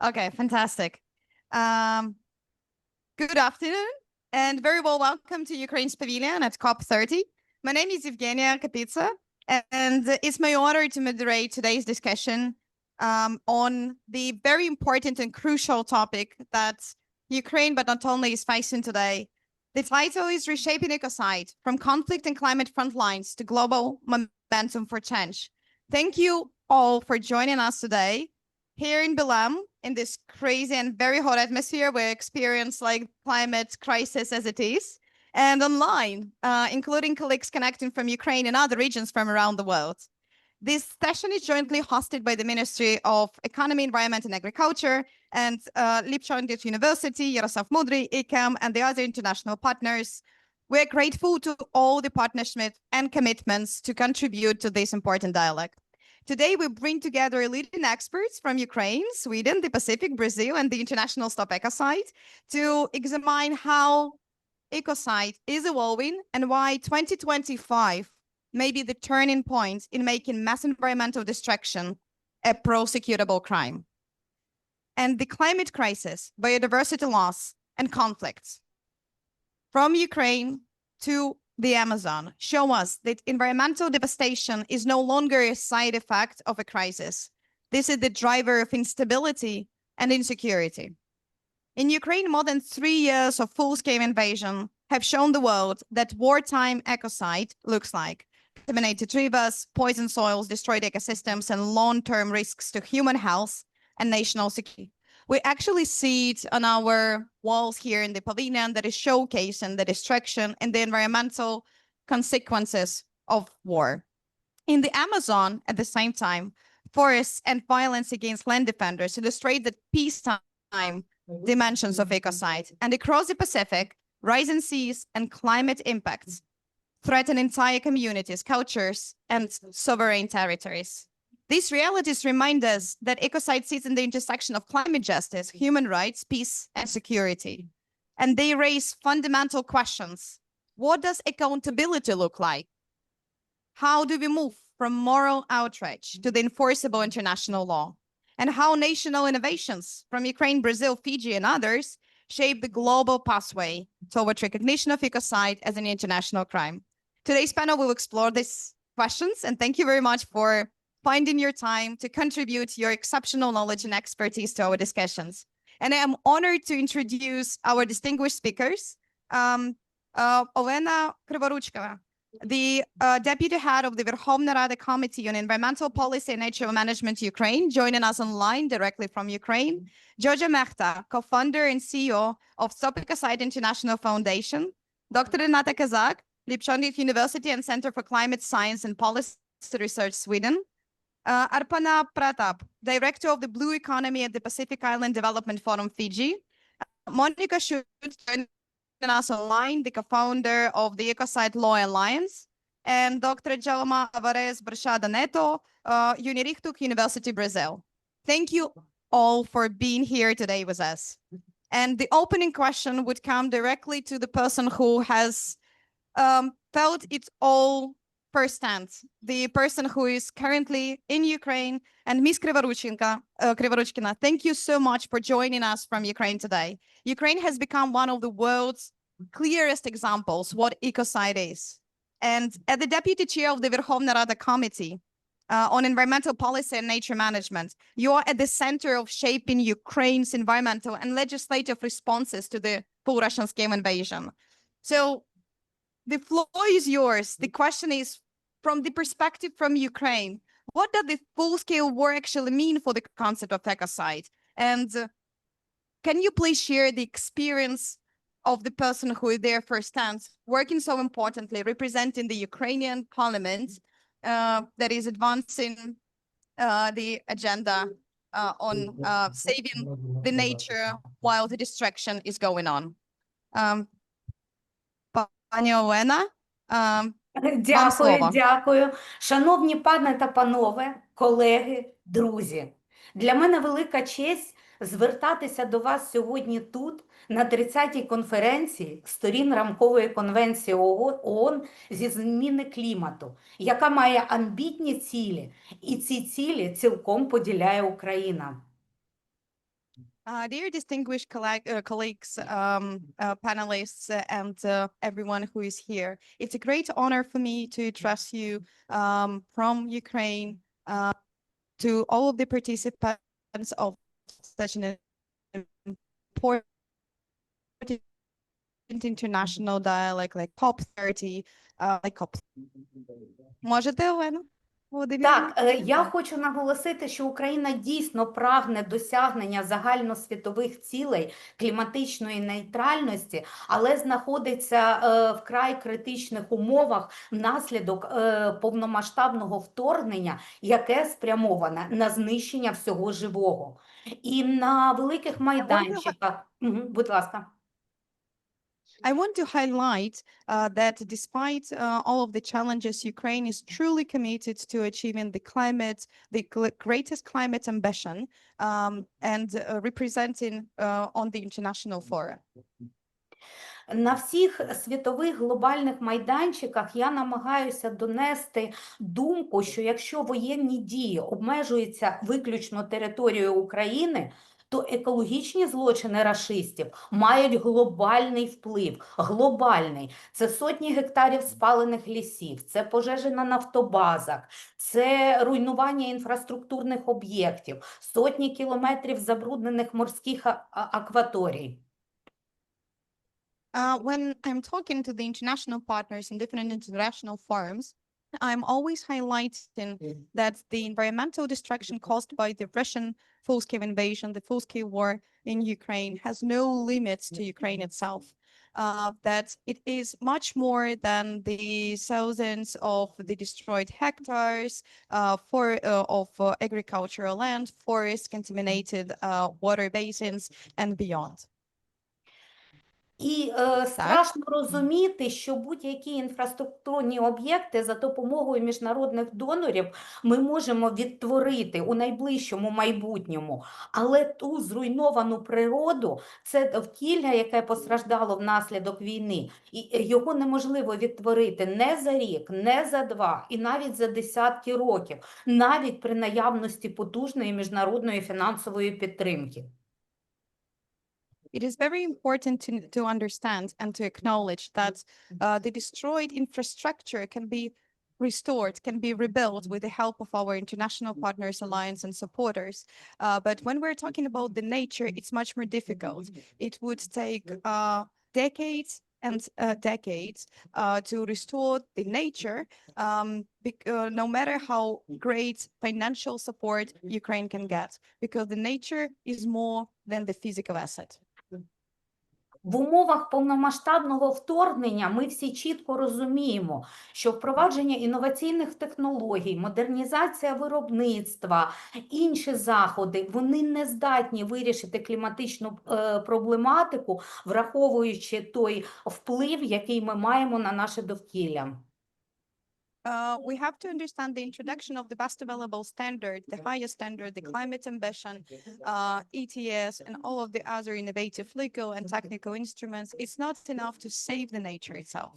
Okay, fantastic. Good afternoon and very well welcome to Ukraine's pavilion at COP30. My name is Evgenia Kapitsa, and it's my honor to moderate today's discussion on the very important and crucial topic that Ukraine, but not only, is facing today. The title is Reshaping Ecocide, From Conflict and Climate Frontlines to Global Momentum for Change. Thank you all for joining us today. Here in Belém, in this crazy and very hot atmosphere, we experience like climate crisis as it is, and online, including colleagues connecting from Ukraine and other regions from around the world. This session is jointly hosted by the Ministry of Economy, Environment and Agriculture and Lipchandit University, Yaroslav Mudry, ICAM, and the other international partners. We're grateful to all the partnerships and commitments to contribute to this important dialogue. Today, we bring together leading experts from Ukraine, Sweden, the Pacific, Brazil, and the international Stop Ecocide to examine how ecocide is evolving and why 2025 may be the turning point in making mass environmental destruction a prosecutable crime. And the climate crisis, biodiversity loss, and conflicts from Ukraine to the Amazon show us that environmental devastation is no longer a side effect of a crisis. This is the driver of instability and insecurity. In Ukraine, more than 3 years of full-scale invasion have shown the world that wartime ecocide looks like. Contaminated rivers, poisoned soils, destroyed ecosystems, and long-term risks to human health and national security. We actually see it on our walls here in the pavilion that is showcasing the destruction and the environmental consequences of war. In the Amazon, at the same time, forests and violence against land defenders illustrate the peacetime dimensions of ecocide. And across the Pacific, rising seas and climate impacts threaten entire communities, cultures, and sovereign territories. These realities remind us that ecocide sits in the intersection of climate justice, human rights, peace, and security. And they raise fundamental questions. What does accountability look like? How do we move from moral outrage to the enforceable international law? And how national innovations from Ukraine, Brazil, Fiji, and others shape the global pathway toward recognition of ecocide as an international crime. Today's panel will explore these questions, and thank you very much for finding your time to contribute your exceptional knowledge and expertise to our discussions. And I am honored to introduce our distinguished speakers, Olena Kriворучкина, the Deputy Head of the Верховної Ради Committee on Environmental Policy and Natural Management Ukraine, joining us online directly from Ukraine. Джоджо Мехта, co-founder and CEO of Stop Ecocide International Foundation. Dr. Rіната Казак, Lipchandit University and Center for Climate Science and Policy Research, Sweden. Arpana Pratap, Director of the Blue Economy at the Pacific Island Development Forum, Fiji. Monica Schut, joining us online, the co-founder of the Ecocide Law Alliance. And Dr. Jalma Alvarez Brachada Neto, Unirichtuk University, Brazil. Thank you all for being here today with us. And the opening question would come directly to the person who has felt it all firsthand, the person who is currently in Ukraine, and Ms. Kriворучкina, thank you so much for joining us from Ukraine today. Ukraine has become one of the world's clearest examples what ecocide is. And as the Deputy Chair of the Верховної Ради Committee on Environmental Policy and Nature Management, you are at the center of shaping Ukraine's environmental and legislative responses to the full Russian-scale invasion. So the floor is yours. The question is, from the perspective from Ukraine, what does the full-scale war actually mean for the concept of ecocide? And can you please share the experience of the person who is there firsthand, working so importantly, representing the Ukrainian parliament that is advancing the agenda on saving the nature while the destruction is going on? Пані Олена, вам слово. Дякую. Шановні пане та панове, колеги, друзі. Для мене велика честь звертатися до вас сьогодні тут, на 30-й конференції сторін Рамкової конвенції ООН зі зміни клімату, яка має амбітні цілі, і ці цілі цілком поділяє Україна. Dear distinguished colleagues, panelists, and everyone who is here, it's a great honor for me to address you from Ukraine to all of the participants of such an important international dialogue like COP30, like COP. Можете, Олена? Так, я хочу наголосити, що Україна дійсно прагне досягнення загальносвітових цілей кліматичної нейтральності, але знаходиться в вкрай критичних умовах внаслідок повномасштабного вторгнення, яке спрямоване на знищення всього живого. І на великих майданчиках, будь ласка. I want to highlight that despite all of the challenges, Ukraine is truly committed to achieving the greatest climate ambition and representing on the international forum. На всіх світових глобальних майданчиках я намагаюся донести думку, що якщо воєнні дії обмежуються виключно територією України, то екологічні злочини рашистів мають глобальний вплив. Глобальний. Це сотні гектарів спалених лісів, це пожежі на нафтобазах, це руйнування інфраструктурних об'єктів, сотні кілометрів забруднених морських акваторій. When I'm talking to the international partners in different international forums, I'm always highlighting that the environmental destruction caused by the Russian full-scale invasion, the full-scale war in Ukraine, has no limits to Ukraine itself. That it is much more than the thousands of the destroyed hectares of agricultural land, forests, contaminated water basins, and beyond. І страшно розуміти, що будь-які інфраструктурні об'єкти за допомогою міжнародних донорів ми можемо відтворити у найближчому майбутньому. Але ту зруйновану природу, це довкілля, яке постраждало внаслідок війни, і його неможливо відтворити не за рік, не за два, і навіть за десятки років, навіть при наявності потужної міжнародної фінансової підтримки. It is very important to understand and to acknowledge that the destroyed infrastructure can be restored, can be rebuilt with the help of our international partners, alliance, and supporters. But when we're talking about the nature, it's much more difficult. It would take decades and decades to restore the nature, no matter how great financial support Ukraine can get, because the nature is more than the physical asset. В умовах повномасштабного вторгнення ми всі чітко розуміємо, що впровадження інноваційних технологій, модернізація виробництва, інші заходи, вони не здатні вирішити кліматичну проблематику, враховуючи той вплив, який ми маємо на наше довкілля. We have to understand the introduction of the best available standard, the highest standard, the climate ambition, ETS, and all of the other innovative legal and technical instruments. It's not enough to save the nature itself.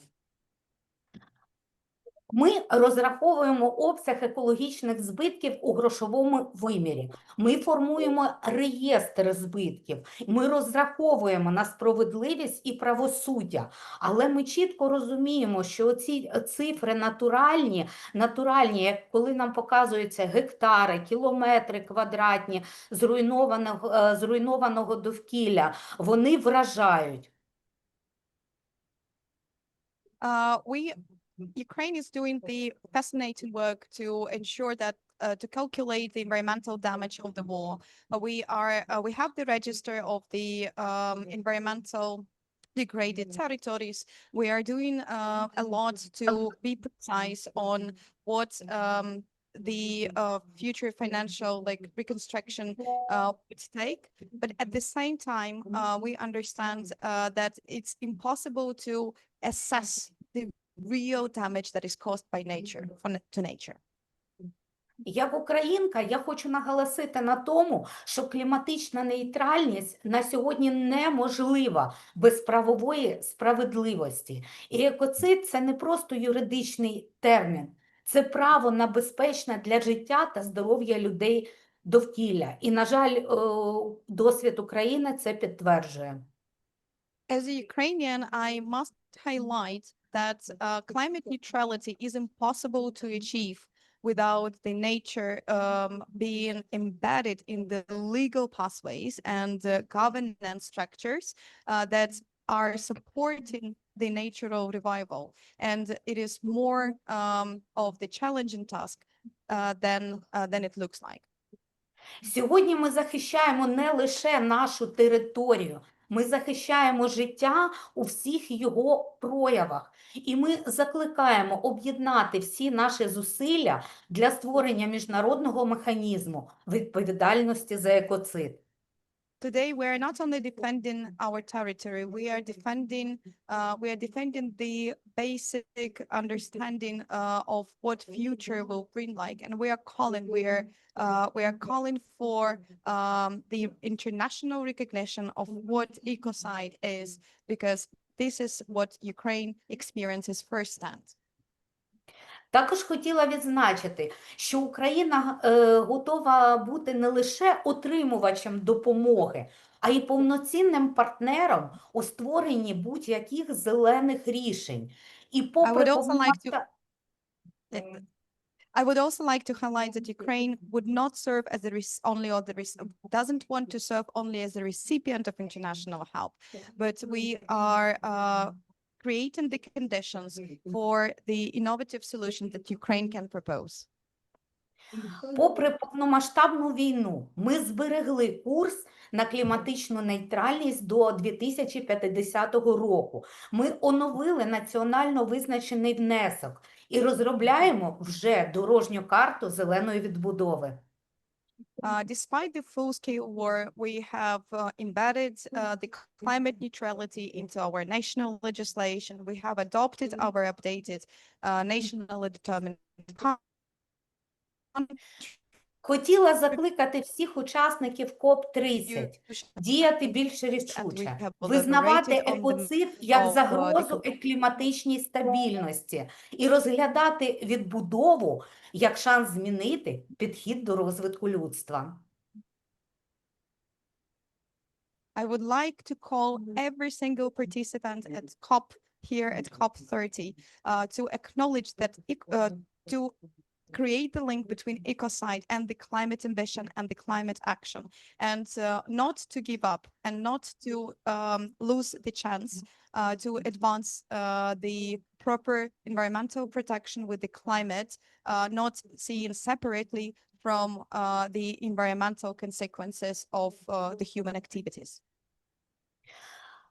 Ми розраховуємо обсяг екологічних збитків у грошовому вимірі. Ми формуємо реєстр збитків. Ми розраховуємо на справедливість і правосуддя. Але ми чітко розуміємо, що ці цифри натуральні, як коли нам показуються гектари, кілометри квадратні зруйнованого довкілля, вони вражають. Ukraine is doing the fascinating work to ensure that to calculate the environmental damage of the war. We have the register of the environmental degraded territories. We are doing a lot to be precise on what the future financial reconstruction would take. But at the same time, we understand that it's impossible to assess the real damage that is caused by nature, to nature. Як українка, я хочу наголосити на тому, що кліматична нейтральність на сьогодні неможлива без правової справедливості. І екоцид – це не просто юридичний термін, це право на безпечне для життя та здоров'я людей довкілля. І, на жаль, досвід України це підтверджує. As a Ukrainian, I must highlight that climate neutrality is impossible to achieve without the nature being embedded in the legal pathways and governance structures that are supporting the natural revival. And it is more of the challenging task than it looks like. Сьогодні ми захищаємо не лише нашу територію, ми захищаємо життя у всіх його проявах. І ми закликаємо об'єднати всі наші зусилля для створення міжнародного механізму відповідальності за екоцид. Today, we are not only defending our territory, we are defending the basic understanding of what future will bring like, and we are calling for the international recognition of what ecocide is, because this is what Ukraine experiences firsthand. Також хотіла відзначити, що Україна готова бути не лише отримувачем допомоги, а й повноцінним партнером у створенні будь-яких зелених рішень. І попри I would also like to highlight that Ukraine would not serve as doesn't want to serve only as a recipient of international help, but we are creating the conditions for the innovative solutions that Ukraine can propose. Попри повномасштабну війну, ми зберегли курс на кліматичну нейтральність до 2050 року. Ми оновили національно визначений внесок і розробляємо вже дорожню карту зеленої відбудови. Despite the full-scale war, we have embedded the climate neutrality into our national legislation. We have adopted our updated nationally determined. Хотіла закликати всіх учасників COP30 діяти більш рішуче, визнавати екоцид як загрозу кліматичній стабільності і розглядати відбудову як шанс змінити підхід до розвитку людства. I would like to call every single participant at COP here at COP30 to acknowledge that to create the link between ecocide and the climate ambition and the climate action, and not to give up and not to lose the chance to advance the proper environmental protection with the climate, not seen separately from the environmental consequences of the human activities.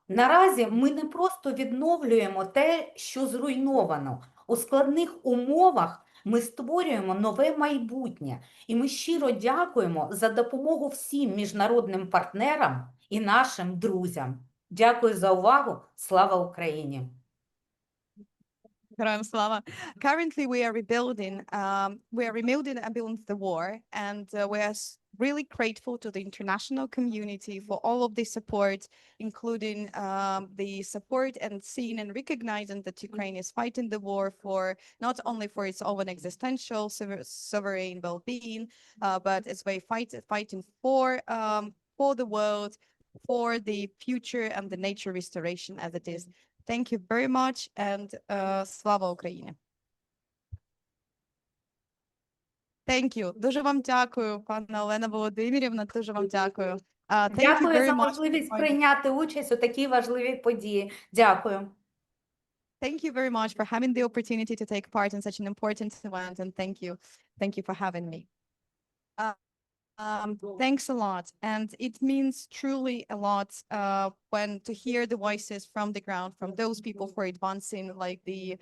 Наразі ми не просто відновлюємо те, що зруйновано. У складних умовах ми створюємо нове майбутнє. І ми щиро дякуємо за допомогу всім міжнародним партнерам і нашим друзям. Дякую за увагу. Слава Україні! Героям слава. Currently, we are rebuilding and building the war, and we are really grateful to the international community for all of the support, including the support and seeing and recognizing that Ukraine is fighting the war for not only for its own existential sovereign well-being, but as we fighting for the world, for the future and the nature restoration as it is. Thank you very much, and слава Україні! Thank you. Дуже вам дякую, пана Олена Володимирівна, дуже вам дякую. Дякую за можливість прийняти участь у такій важливій події. Дякую. Thank you very much for having the opportunity to take part in such an important event, and thank you for having me. Thanks a lot, and it means truly a lot when to hear the voices from the ground, from those people who are advancing like the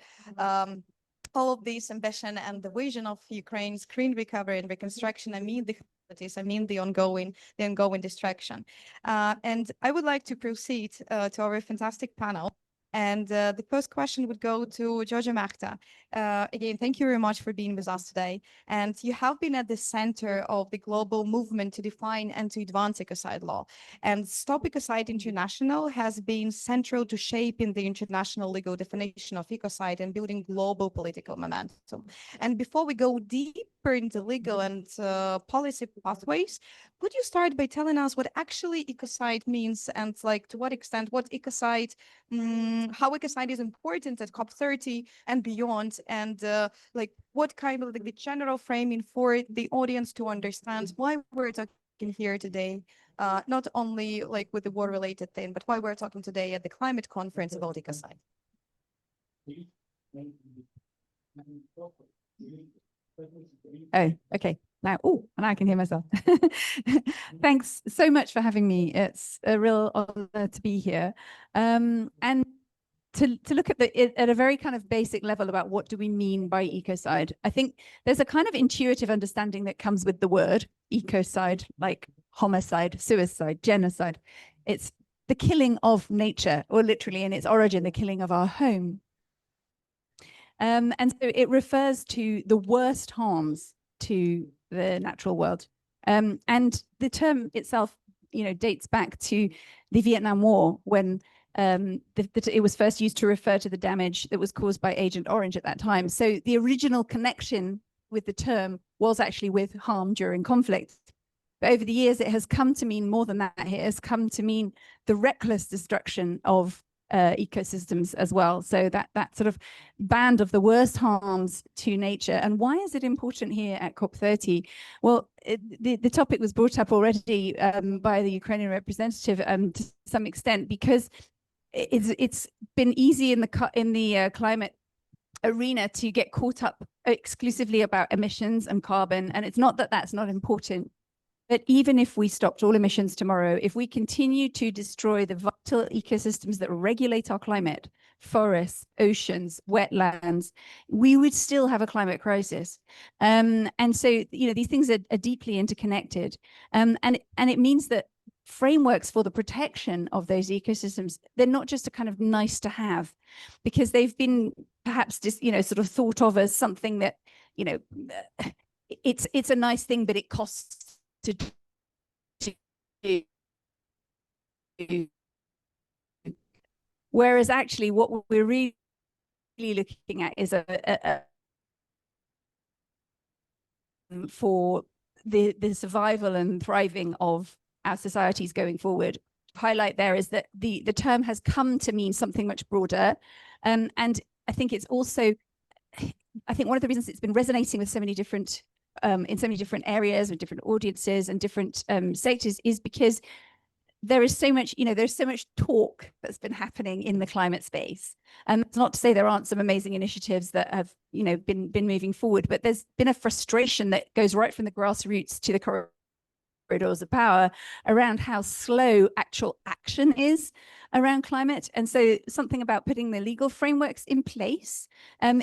all of this ambition and the vision of Ukraine's green recovery and reconstruction. I mean the ongoing destruction. And I would like to proceed to our fantastic panel. And the first question would go to Джоджо Mechta. Again, thank you very much for being with us today. And you have been at the center of the global movement to define and to advance ecocide law. And Stop Ecocide International has been central to shaping the international legal definition of ecocide and building global political momentum. And before we go deeper into legal and policy pathways, could you start by telling us what actually ecocide means and like to what extent, what ecocide, how ecocide is important at COP30 and beyond, and like what kind of like the general framing for the audience to understand why we're talking here today, not only like with the war-related thing, but why we're talking today at the climate conference about ecocide. Oh, okay. Now, and I can hear myself. Thanks so much for having me. It's a real honor to be here. And to look at at a very kind of basic level about what do we mean by ecocide. I think there's a kind of intuitive understanding that comes with the word ecocide, like homicide, suicide, genocide. It's the killing of nature, or literally in its origin, the killing of our home. And so it refers to the worst harms to the natural world. And the term itself, dates back to the Vietnam War, when it was first used to refer to the damage that was caused by Agent Orange at that time. So the original connection with the term was actually with harm during conflict. But over the years, it has come to mean more than that. It has come to mean the reckless destruction of ecosystems as well. So that sort of band of the worst harms to nature. And why is it important here at COP30? Well, the topic was brought up already by the Ukrainian representative to some extent, because it's been easy in the climate arena to get caught up exclusively about emissions and carbon. And it's not that that's not important. But even if we stopped all emissions tomorrow, if we continue to destroy the vital ecosystems that regulate our climate, forests, oceans, wetlands, we would still have a climate crisis. And so, these things are deeply interconnected. And it means that frameworks for the protection of those ecosystems, they're not just a kind of nice to have, because they've been perhaps just, sort of thought of as something that, it's a nice thing, but it costs to do. Whereas actually what we're really looking at is for the survival and thriving of our societies going forward. Highlight there is that the term has come to mean something much broader, and I think it's also, I think one of the reasons it's been resonating with so many different in so many different areas with different audiences and different sectors is because there is so much, there's so much talk that's been happening in the climate space. And it's not to say there aren't some amazing initiatives that have, been moving forward, but there's been a frustration that goes right from the grassroots to the corridors of power around how slow actual action is around climate. And so something about putting the legal frameworks in place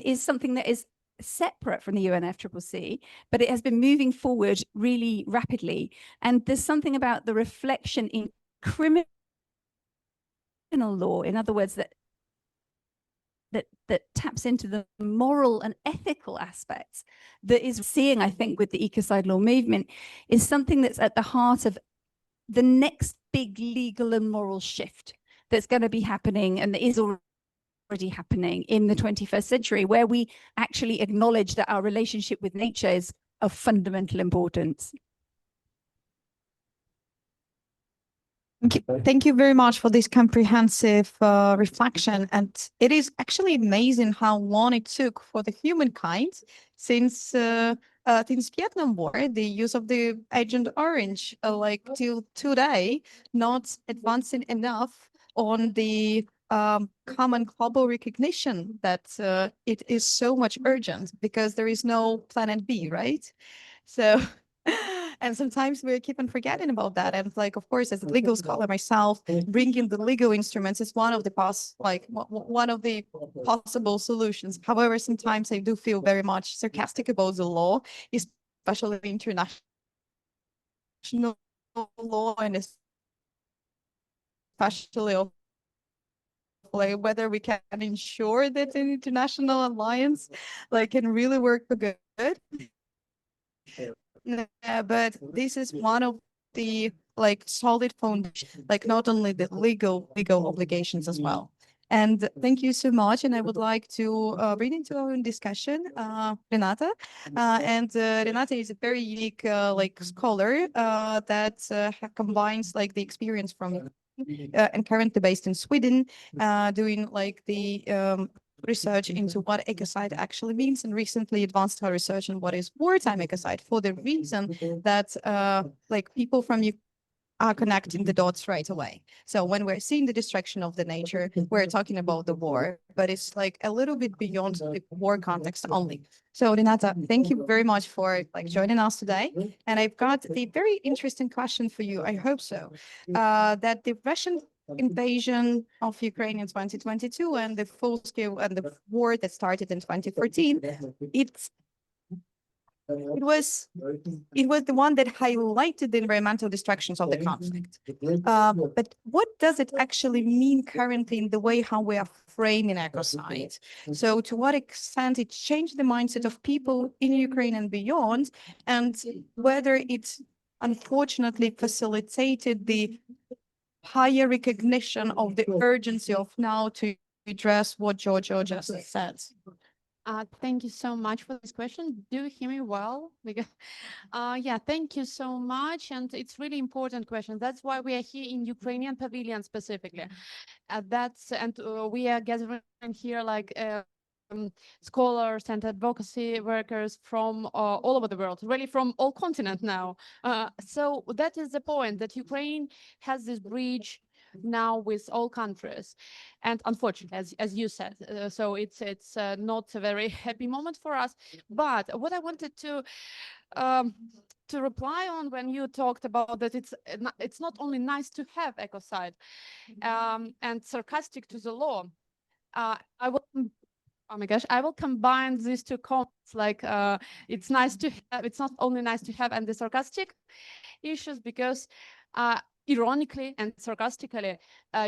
is something that is separate from the UNFCCC, but it has been moving forward really rapidly. And there's something about the reflection in criminal law, in other words, that taps into the moral and ethical aspects that is seeing, I think, with the ecocide law movement, is something that's at the heart of the next big legal and moral shift that's going to be happening, and that is already happening in the 21st century, where we actually acknowledge that our relationship with nature is of fundamental importance. Thank you very much for this comprehensive reflection. And it is actually amazing how long it took for the humankind since Vietnam War, the use of the Agent Orange, like till today, not advancing enough on the common global recognition that it is so much urgent, because there is no planet B, right? So, and sometimes we keep on forgetting about that. And like, of course, as a legal scholar myself, bringing the legal instruments is one of the one of the possible solutions. However, sometimes I do feel very much sarcastic about the law, especially international law, and especially of like whether we can ensure that an international alliance like can really work for good. But this is one of the like solid foundation, like not only the legal obligations as well. And thank you so much. And I would like to bring into our discussion Renata. Renata is a very unique like scholar that combines like the experience from and currently based in Sweden, doing like the research into what ecocide actually means, and recently advanced her research on what is wartime ecocide, for the reason that like people from you are connecting the dots right away. So when we're seeing the destruction of the nature, we're talking about the war, but it's like a little bit beyond the war context only. So Renata, thank you very much for like joining us today. And I've got a very interesting question for you. I hope so. That the Russian invasion of Ukraine in 2022 and the full scale and the war that started in 2014, it was the one that highlighted the environmental destructions of the conflict. But what does it actually mean currently in the way how we are framing ecocide? So to what extent it changed the mindset of people in Ukraine and beyond, and whether it unfortunately facilitated the higher recognition of the urgency of now to address what Giorgio just said. Thank you so much for this question. Do you hear me well? Because, yeah, thank you so much. And it's really important question. That's why we are here in Ukrainian pavilion specifically. We are gathering here like scholars and advocacy workers from all over the world, really from all continents now. So that is the point, that Ukraine has this bridge now with all countries, and unfortunately, as you said, so it's not a very happy moment for us. But what I wanted to reply on when you talked about that it's not only nice to have ecocide and sarcastic to the law. I will. Oh my gosh, I will combine these two comments, like it's nice to have, it's not only nice to have and the sarcastic issues, because ironically and sarcastically,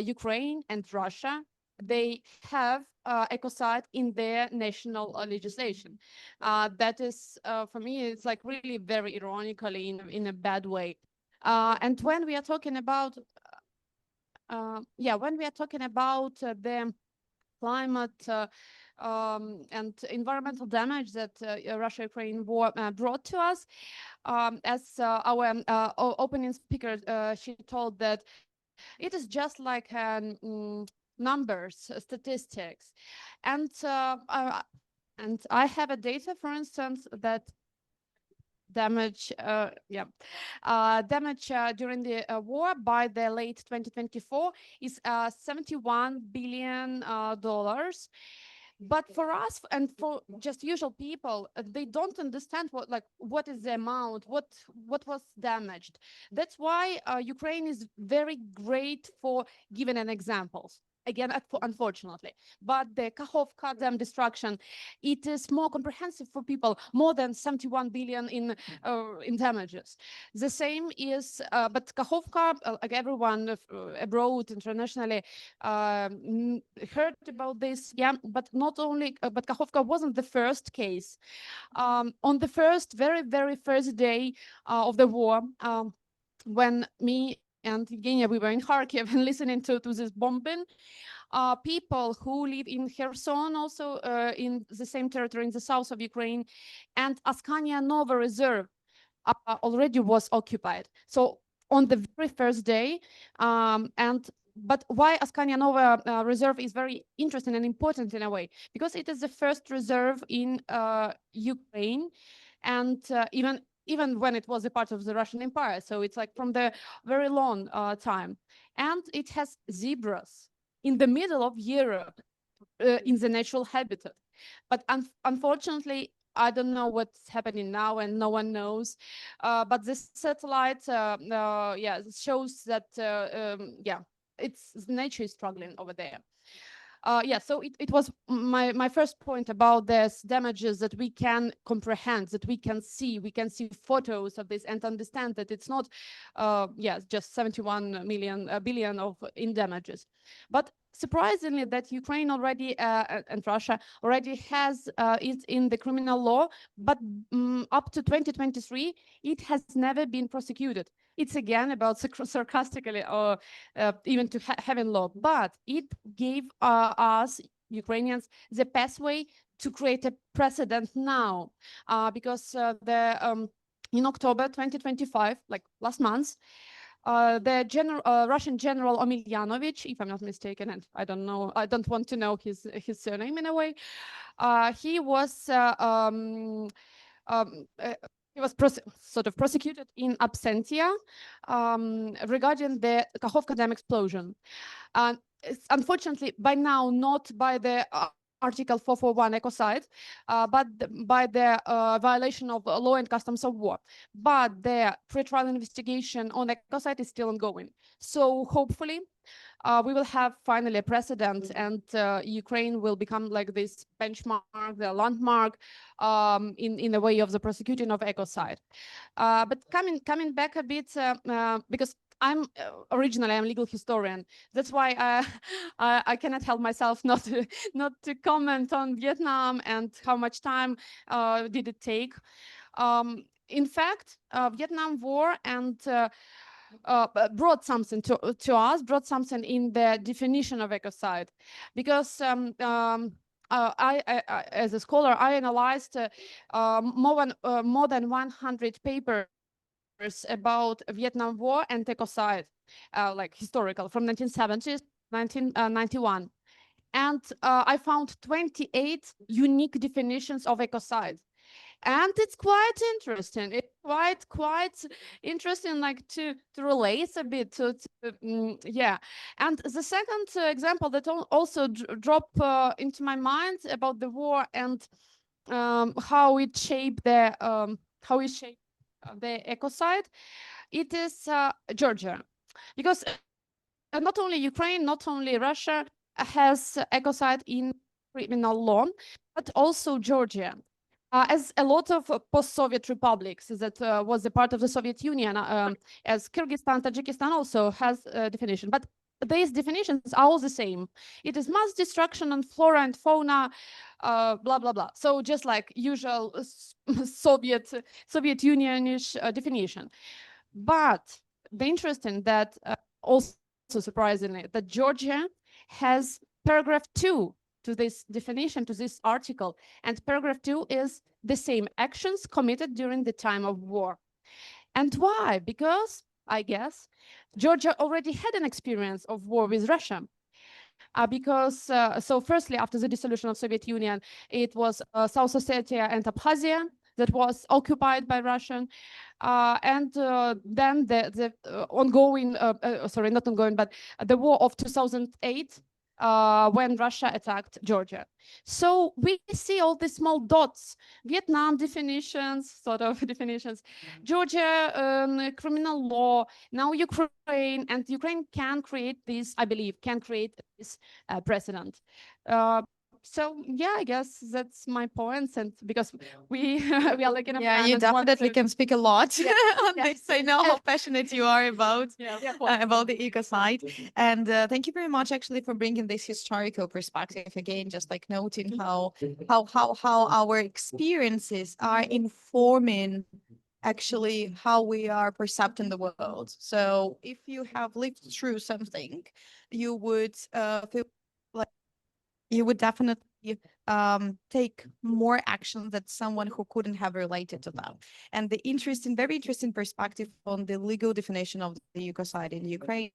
Ukraine and Russia, they have ecocide in their national legislation. That is, for me, it's like really very ironically in a bad way. And when we are talking about, when we are talking about the climate and environmental damage that Russia-Ukraine war brought to us, as our opening speaker, she told that it is just like numbers, statistics, and I have a data, for instance, that damage during the war by the late 2024 is $71 billion. But for us and for just usual people, they don't understand what is the amount, what was damaged. That's why Ukraine is very great for giving an examples. Again, unfortunately, but the Kakhovka dam destruction, it is more comprehensive for people, more than 71 billion in damages. The same is, but Kakhovka, like everyone abroad, internationally, heard about this, yeah, but not only, but Kakhovka wasn't the first case. On the very first day of the war, when me and Evgenia, we were in Kharkiv and listening to this bombing. People who live in Kherson, also in the same territory in the south of Ukraine, and Askania Nova Reserve already was occupied. So on the very first day, but why Askania Nova Reserve is very interesting and important in a way, because it is the first reserve in Ukraine, and even when it was a part of the Russian Empire. So it's like from the very long time. And it has zebras in the middle of Europe in the natural habitat. But unfortunately, I don't know what's happening now, and no one knows. But this satellite, shows that, nature is struggling over there. Yeah, so it was my first point about this damages that we can comprehend, that we can see photos of this and understand that it's not, just 71 billion of in damages. But surprisingly, that Ukraine already and Russia already has it in the criminal law, but up to 2023, it has never been prosecuted. It's again about sarcastically or even to having law, but it gave us Ukrainians the pathway to create a precedent now, because in October 2025, like last month, the Russian General Omelyanovich, if I'm not mistaken, and I don't know, I don't want to know his surname in a way, he was sort of prosecuted in absentia regarding the Kakhovka Dam explosion. Unfortunately, by now, not by the Article 441 ecocide, but by the violation of law and customs of war. But the pre-trial investigation on ecocide is still ongoing. So hopefully, we will have finally a precedent, and Ukraine will become like this benchmark, the landmark in the way of the prosecuting of ecocide. But coming back a bit, because I'm originally I'm a legal historian. That's why I cannot help myself not to comment on Vietnam and how much time did it take. In fact, Vietnam War and brought something to us, brought something in the definition of ecocide, because I, as a scholar, I analyzed more than 100 papers about Vietnam War and ecocide, like historical, from 1970s, 1991. And I found 28 unique definitions of ecocide. And it's quite interesting. It's quite interesting, like to relate a bit to yeah. And the second example that also dropped into my mind about the war and how it shaped the ecocide, it is Georgia, because not only Ukraine, not only Russia has ecocide in criminal law, but also Georgia. As a lot of post-Soviet republics that was a part of the Soviet Union, as Kyrgyzstan, Tajikistan also has a definition, but these definitions are all the same. It is mass destruction on flora and fauna, blah, blah, blah. So just like usual Soviet Union-ish definition. But the interesting that also surprisingly, that Georgia has paragraph 2 to this definition, to this article, and paragraph 2 is the same: actions committed during the time of war. And why? Because I guess Georgia already had an experience of war with Russia. So firstly, after the dissolution of Soviet Union, it was South Ossetia and Abkhazia that was occupied by Russian, and then the ongoing, sorry, not ongoing, but the war of 2008, when Russia attacked Georgia. So we see all these small dots, Vietnam definitions, sort of definitions, Georgia criminal law, now Ukraine, and Ukraine can create this, I believe, can create this precedent. So yeah, I guess that's my points, and because we we are like in a you definitely can speak a lot on this. I know how passionate you are about the ecocide, and thank you very much actually for bringing this historical perspective again. Just like noting how our experiences are informing actually how we are perceiving the world. So if you have lived through something, you would feel like you would definitely take more action than someone who couldn't have related to that. And the very interesting perspective on the legal definition of the ecocide in Ukraine.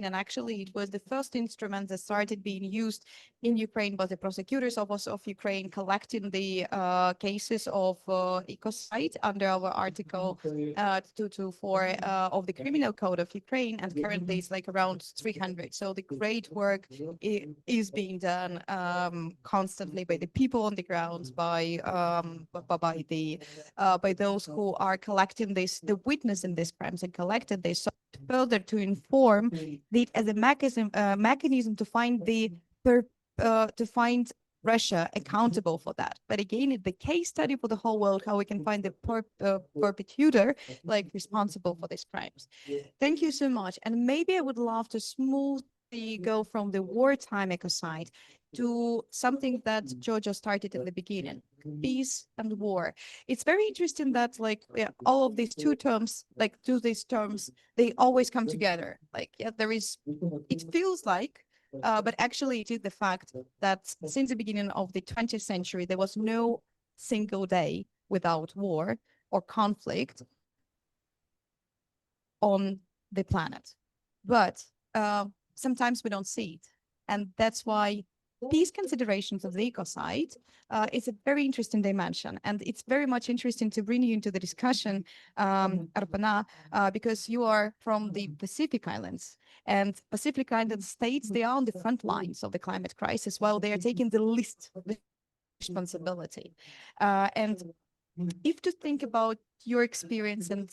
And actually, it was the first instrument that started being used in Ukraine by the prosecutors of Ukraine, collecting the cases of ecocide under our Article 224 of the Criminal Code of Ukraine, and currently it's like around 300. So the great work is being done constantly by the people on the ground, by those who are collecting the witness in these crimes and collected this further to inform it as a mechanism to find the to find Russia accountable for that. But again, it's the case study for the whole world, how we can find the perpetrator like responsible for these crimes. Thank you so much. And maybe I would love to smoothly go from the wartime ecocide to something that Jojo started in the beginning, peace and war. It's very interesting that like all of these two terms, they always come together. Like, yeah, there is, it feels like, but actually it is the fact that since the beginning of the 20th century, there was no single day without war or conflict on the planet. But sometimes we don't see it. And that's why these considerations of the ecocide is a very interesting dimension. And it's very much interesting to bring you into the discussion, Arpana, because you are from the Pacific Islands. And Pacific Island states, they are on the front lines of the climate crisis, while they are taking the least responsibility. And if to think about your experience and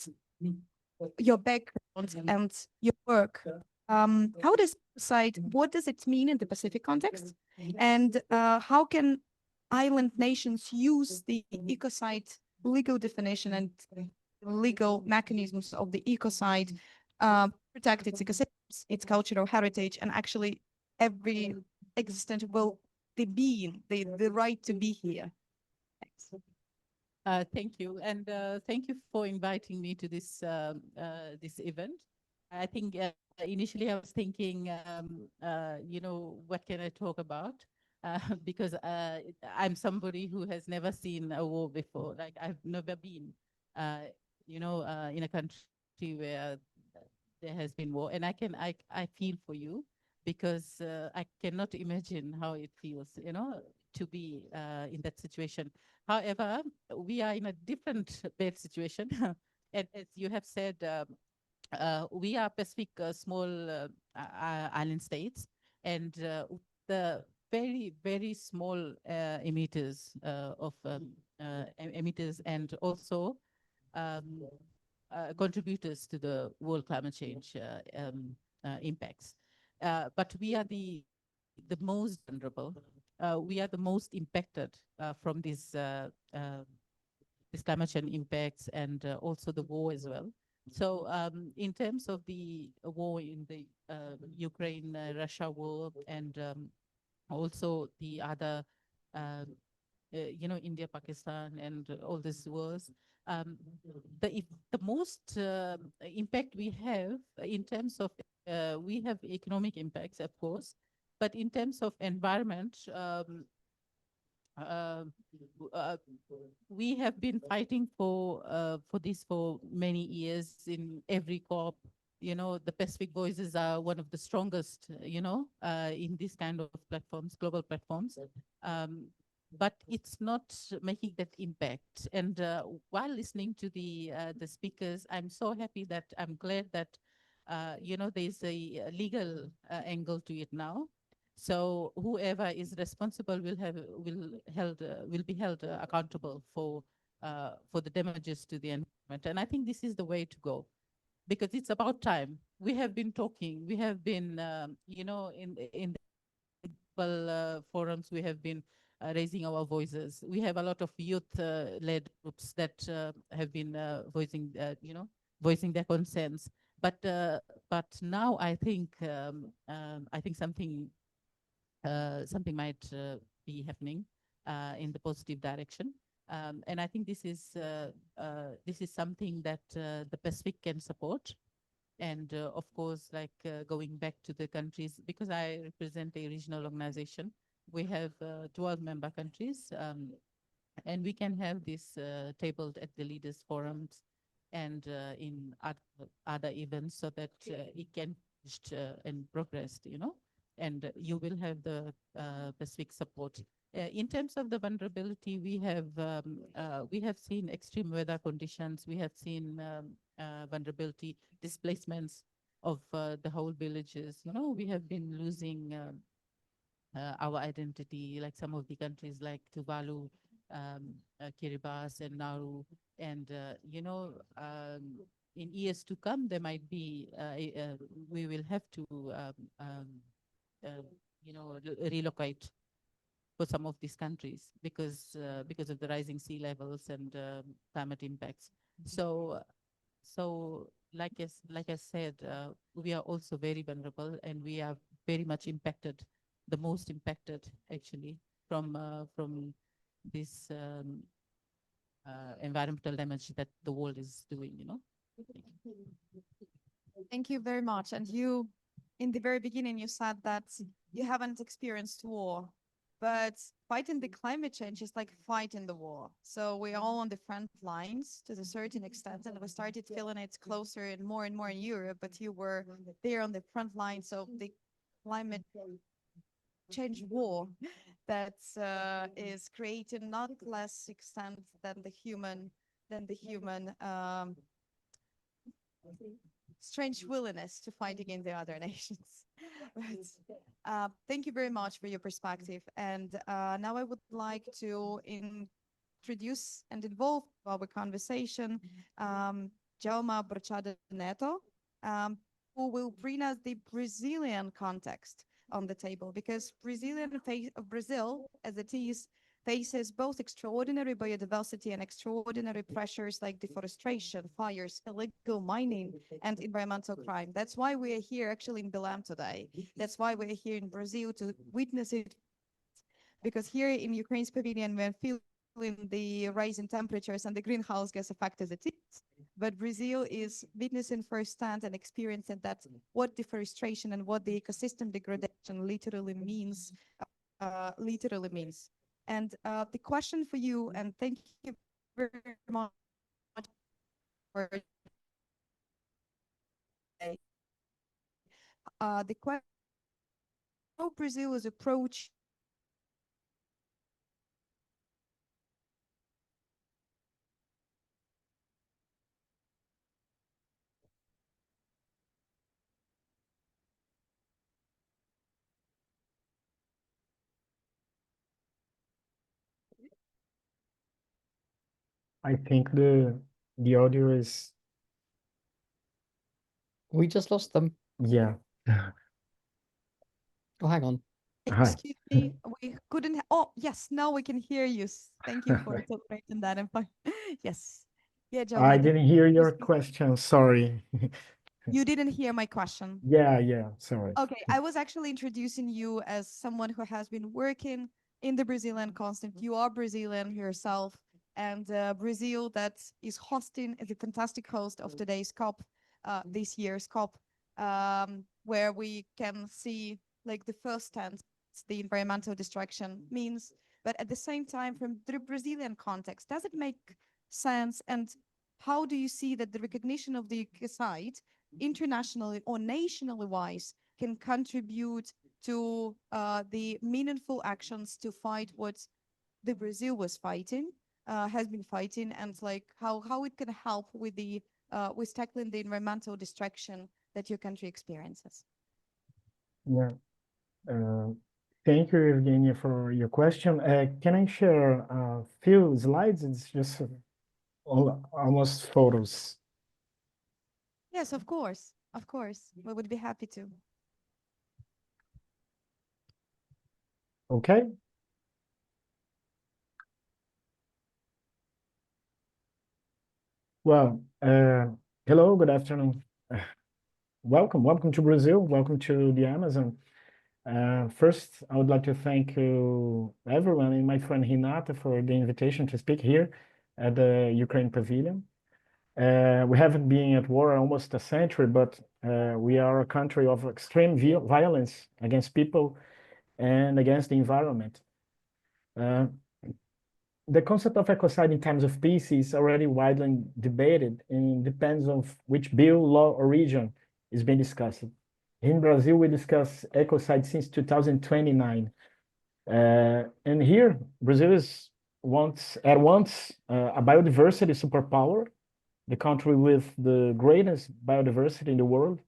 your background and your work, how does ecocide, what does it mean in the Pacific context? And how can island nations use the ecocide legal definition and legal mechanisms of the ecocide protect its ecosystems, its cultural heritage, and actually every existent the being, the right to be here? Thanks. Thank you, and thank you for inviting me to this this event. I think initially I was thinking, what can I talk about? Because I'm somebody who has never seen a war before. Like, I've never been, in a country where there has been war, and I feel for you, because I cannot imagine how it feels, to be in that situation. However, we are in a different bad situation, and as you have said, we are Pacific small island states, and the very, very small emitters and also contributors to the world climate change impacts. But we are the most vulnerable. We are the most impacted from this climate change impacts, and also the war as well. So in terms of the war in the Ukraine-Russia war, and also the other, India, Pakistan, and all these wars, the most impact we have in terms of, we have economic impacts, of course, but in terms of environment, we have been fighting for this for many years in every COP. The Pacific voices are one of the strongest, in this kind of platforms, global platforms. But it's not making that impact. And while listening to the speakers, I'm so happy that I'm glad that, there's a legal angle to it now. So whoever is responsible will be held accountable for the damages to the environment. And I think this is the way to go, because it's about time. We have been talking. We have been, in the global forums, we have been raising our voices. We have a lot of youth-led groups that have been voicing their concerns. But now I think something might be happening in the positive direction, and I think this is something that the Pacific can support. And of course, like going back to the countries, because I represent a regional organization, we have 12 member countries, and we can have this tabled at the leaders forums and in other events, so that it can and progress, and you will have the Pacific support. In terms of the vulnerability, we have seen extreme weather conditions. We have seen vulnerability, displacements of the whole villages. We have been losing our identity, like some of the countries like Tuvalu, Kiribati, and Nauru. And, in years to come, there might be, we will have to, relocate for some of these countries because of the rising sea levels and climate impacts. So like I said, we are also very vulnerable, and we are very much impacted, the most impacted actually from this environmental damage that the world is doing, you know. Thank you very much. And you, in the very beginning, you said that you haven't experienced war, but fighting the climate change is like fighting the war. So we're all on the front lines to a certain extent, and we started feeling it closer and more in Europe, but you were there on the front lines of the climate change war that is creating not less extent than the human strange willingness to fight against the other nations. But, thank you very much for your perspective. And now I would like to introduce and involve our conversation Jaume Neto, who will bring us the Brazilian context on the table, because Brazil, as it is, faces both extraordinary biodiversity and extraordinary pressures like deforestation, fires, illegal mining, and environmental crime. That's why we are here actually in Belém today. That's why we're here in Brazil to witness it, because here in Ukraine's pavilion, we're feeling the rising temperatures and the greenhouse gas effect as it is. But Brazil is witnessing firsthand and experiencing that what deforestation and what the ecosystem degradation literally means. And the question for you, and thank you very much for the question, how Brazil is approaching I think the audio is, We just lost them. yeah. Oh, hang on. Hi. Excuse me, we couldn't. Oh, yes, now we can hear you. Thank you for tolerating that. I'm fine. Yes. Yeah, Joe. I didn't hear your question, sorry. You didn't hear my question. Yeah, sorry. Okay, I was actually introducing you as someone who has been working in the Brazilian context. You are Brazilian yourself, and Brazil that is hosting, is a fantastic host of today's COP, this year's COP, where we can see like the first hand the environmental destruction means, but at the same time, from the Brazilian context, does it make sense? And how do you see that the recognition of the ecocide internationally or nationally wise can contribute to the meaningful actions to fight what the Brazil was fighting, has been fighting, and like how it can help with the with tackling the environmental destruction that your country experiences? Yeah. Thank you, Evgenia, for your question. Can I share a few slides? It's just almost photos. Yes, of course. Of course. We would be happy to. Okay. Well, hello, good afternoon. Welcome to Brazil. Welcome to the Amazon. First, I would like to thank you, everyone, and my friend Rinata for the invitation to speak here at the Ukraine Pavilion. We haven't been at war almost a century, but we are a country of extreme violence against people and against the environment. The concept of ecocide in times of peace is already widely debated and depends on which bill, law, or region is being discussed. In Brazil, we discuss ecocide since 2029. And here, Brazil is at once a biodiversity superpower, the country with the greatest biodiversity in the world,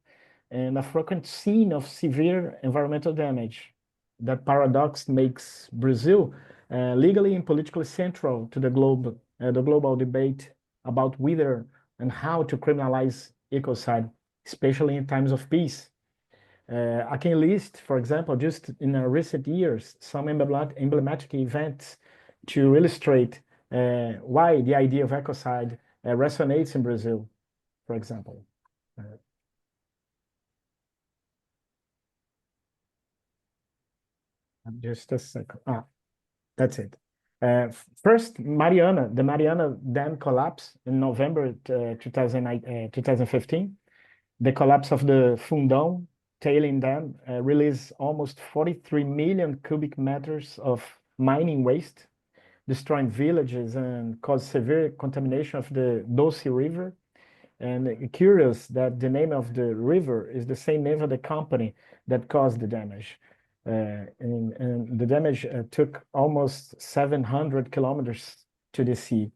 and a frequent scene of severe environmental damage. That paradox makes Brazil legally and politically central to the global debate about whether and how to criminalize ecocide, especially in times of peace. I can list, for example, just in recent years, some emblematic events to illustrate why the idea of ecocide resonates in Brazil, for example. Just a second. That's it. First, the Mariana Dam collapse in November 2015. The collapse of the Fundão tailing dam released almost 43 million cubic meters of mining waste, destroying villages and caused severe contamination of the Doce River. And curious that the name of the river is the same name of the company that caused the damage. And the damage took almost 700 kilometers to the sea.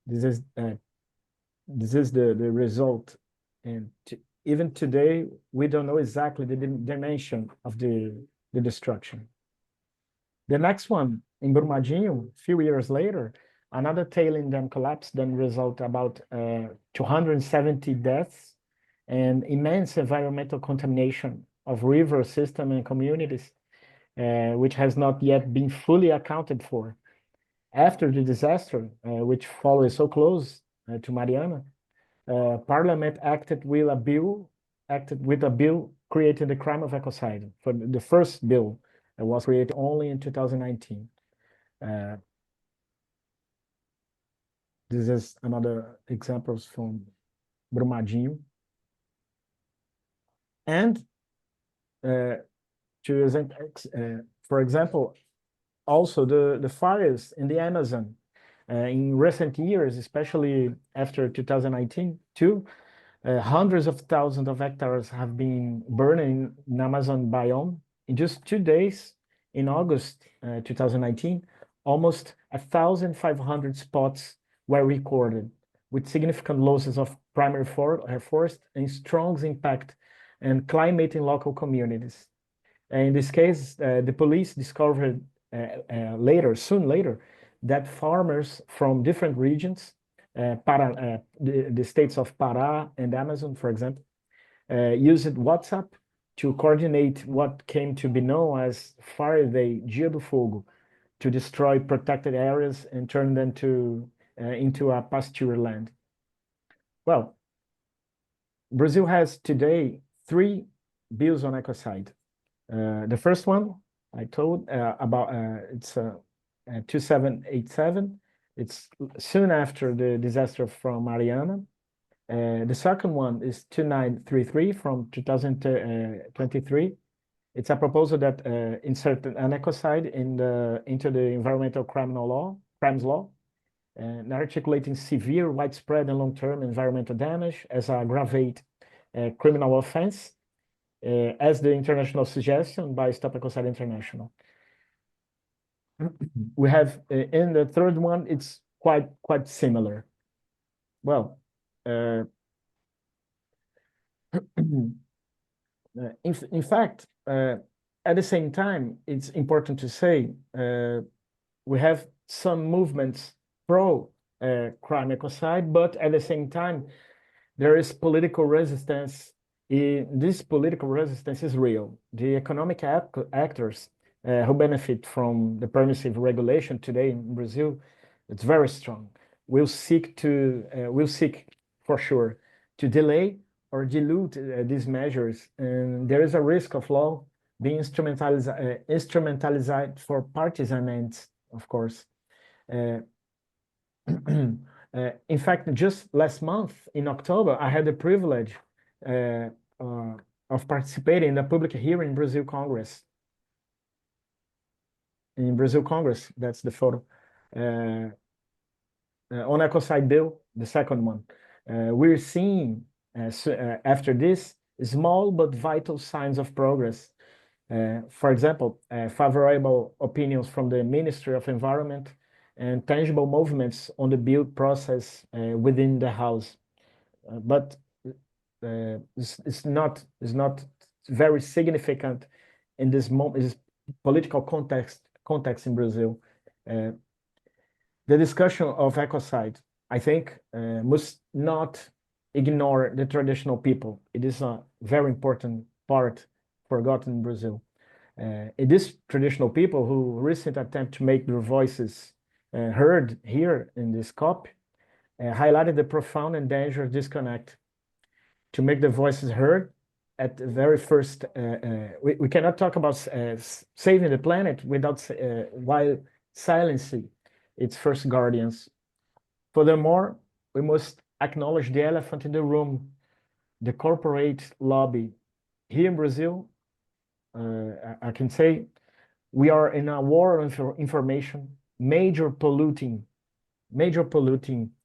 This is the result. And even today, we don't know exactly the dimension of the destruction. The next one, in Brumadinho, a few years later, another tailing dam collapsed, then result about 270 deaths and immense environmental contamination of river system and communities, which has not yet been fully accounted for. After the disaster, which followed so close to Mariana, Parliament acted with a bill creating the crime of ecocide. For the first bill was created only in 2019. This is another examples from Brumadinho. And for example, also the fires in the Amazon in recent years, especially after 2019 too, hundreds of thousands of hectares have been burning in Amazon biome. In just 2 days, in August 2019, almost 1,500 spots were recorded, with significant losses of primary forest and strong impact and climate in local communities. In this case, the police discovered soon later, that farmers from different regions, the states of Pará and Amazon, for example, used WhatsApp to coordinate what came to be known as Fire Day, Dia do Fogo, to destroy protected areas and turn them into a pasture land. Well, Brazil has today 3 bills on ecocide. The first one I told about, it's 2787. It's soon after the disaster from Mariana. The second one is 2933 from 2023. It's a proposal that insert an ecocide into the environmental crimes law, and articulating severe, widespread, and long-term environmental damage as a grave criminal offense, as the international suggestion by Stop Ecocide International. We have in the third one, it's quite similar. Well, in fact, at the same time, it's important to say we have some movements pro crime ecocide, but at the same time, there is political resistance. This political resistance is real. The economic actors who benefit from the permissive regulation today in Brazil, it's very strong. We'll seek for sure to delay or dilute these measures, and there is a risk of law being instrumentalized for partisan ends, of course. In fact, just last month in October, I had the privilege of participating in a public hearing in Brazil Congress. In Brazil Congress, that's the photo. On ecocide bill, the second one. We're seeing after this small but vital signs of progress. For example, favorable opinions from the Ministry of Environment and tangible movements on the build process within the House. But it's not very significant in this political context in Brazil. The discussion of ecocide, I think, must not ignore the traditional people. It is a very important part forgotten in Brazil. It is traditional people who recently attempt to make their voices heard here in this COP, highlighted the profound and dangerous disconnect. To make the voices heard at the very first, we cannot talk about saving the planet without while silencing its first guardians. Furthermore, we must acknowledge the elephant in the room, the corporate lobby. Here in Brazil, I can say we are in a war of information. Major polluting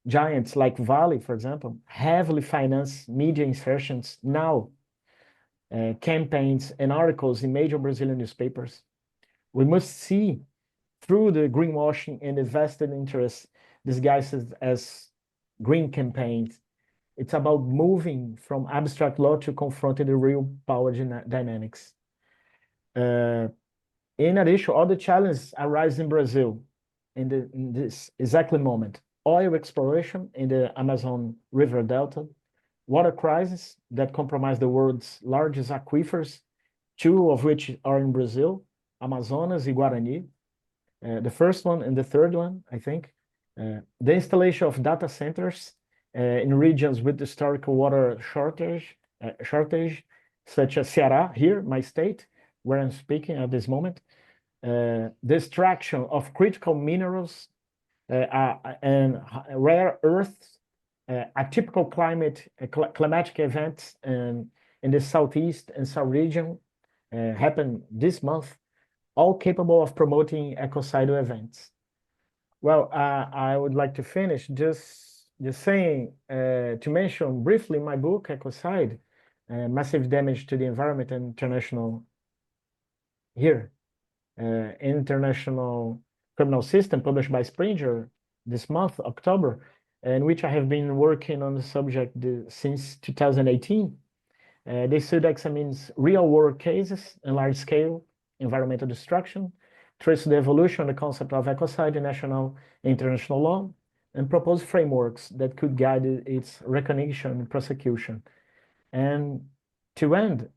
giants like Vale, for example, heavily finance media insertions now, campaigns and articles in major Brazilian newspapers. We must see through the greenwashing and the vested interests disguised as green campaigns. It's about moving from abstract law to confronting the real power dynamics. In addition, other challenges arise in Brazil in this exactly moment. Oil exploration in the Amazon River Delta, water crisis that compromise the world's largest aquifers, two of which are in Brazil, Amazonas and Guarani. The first one and the third one, I think. The installation of data centers in regions with historical water shortage, such as Ceará, here, my state, where I'm speaking at this moment. The extraction of critical minerals and rare earths, atypical climatic events in the southeast and south region happened this month, all capable of promoting ecocidal events. Well, I would like to finish just saying, to mention briefly my book, Ecocide, Massive Damage to the Environment and International Criminal System, published by Springer this month, October, in which I have been working on the subject since 2018. This study examines real-world cases and large-scale environmental destruction, traces the evolution of the concept of ecocide in national and international law, and propose frameworks that could guide its recognition and prosecution. And to end,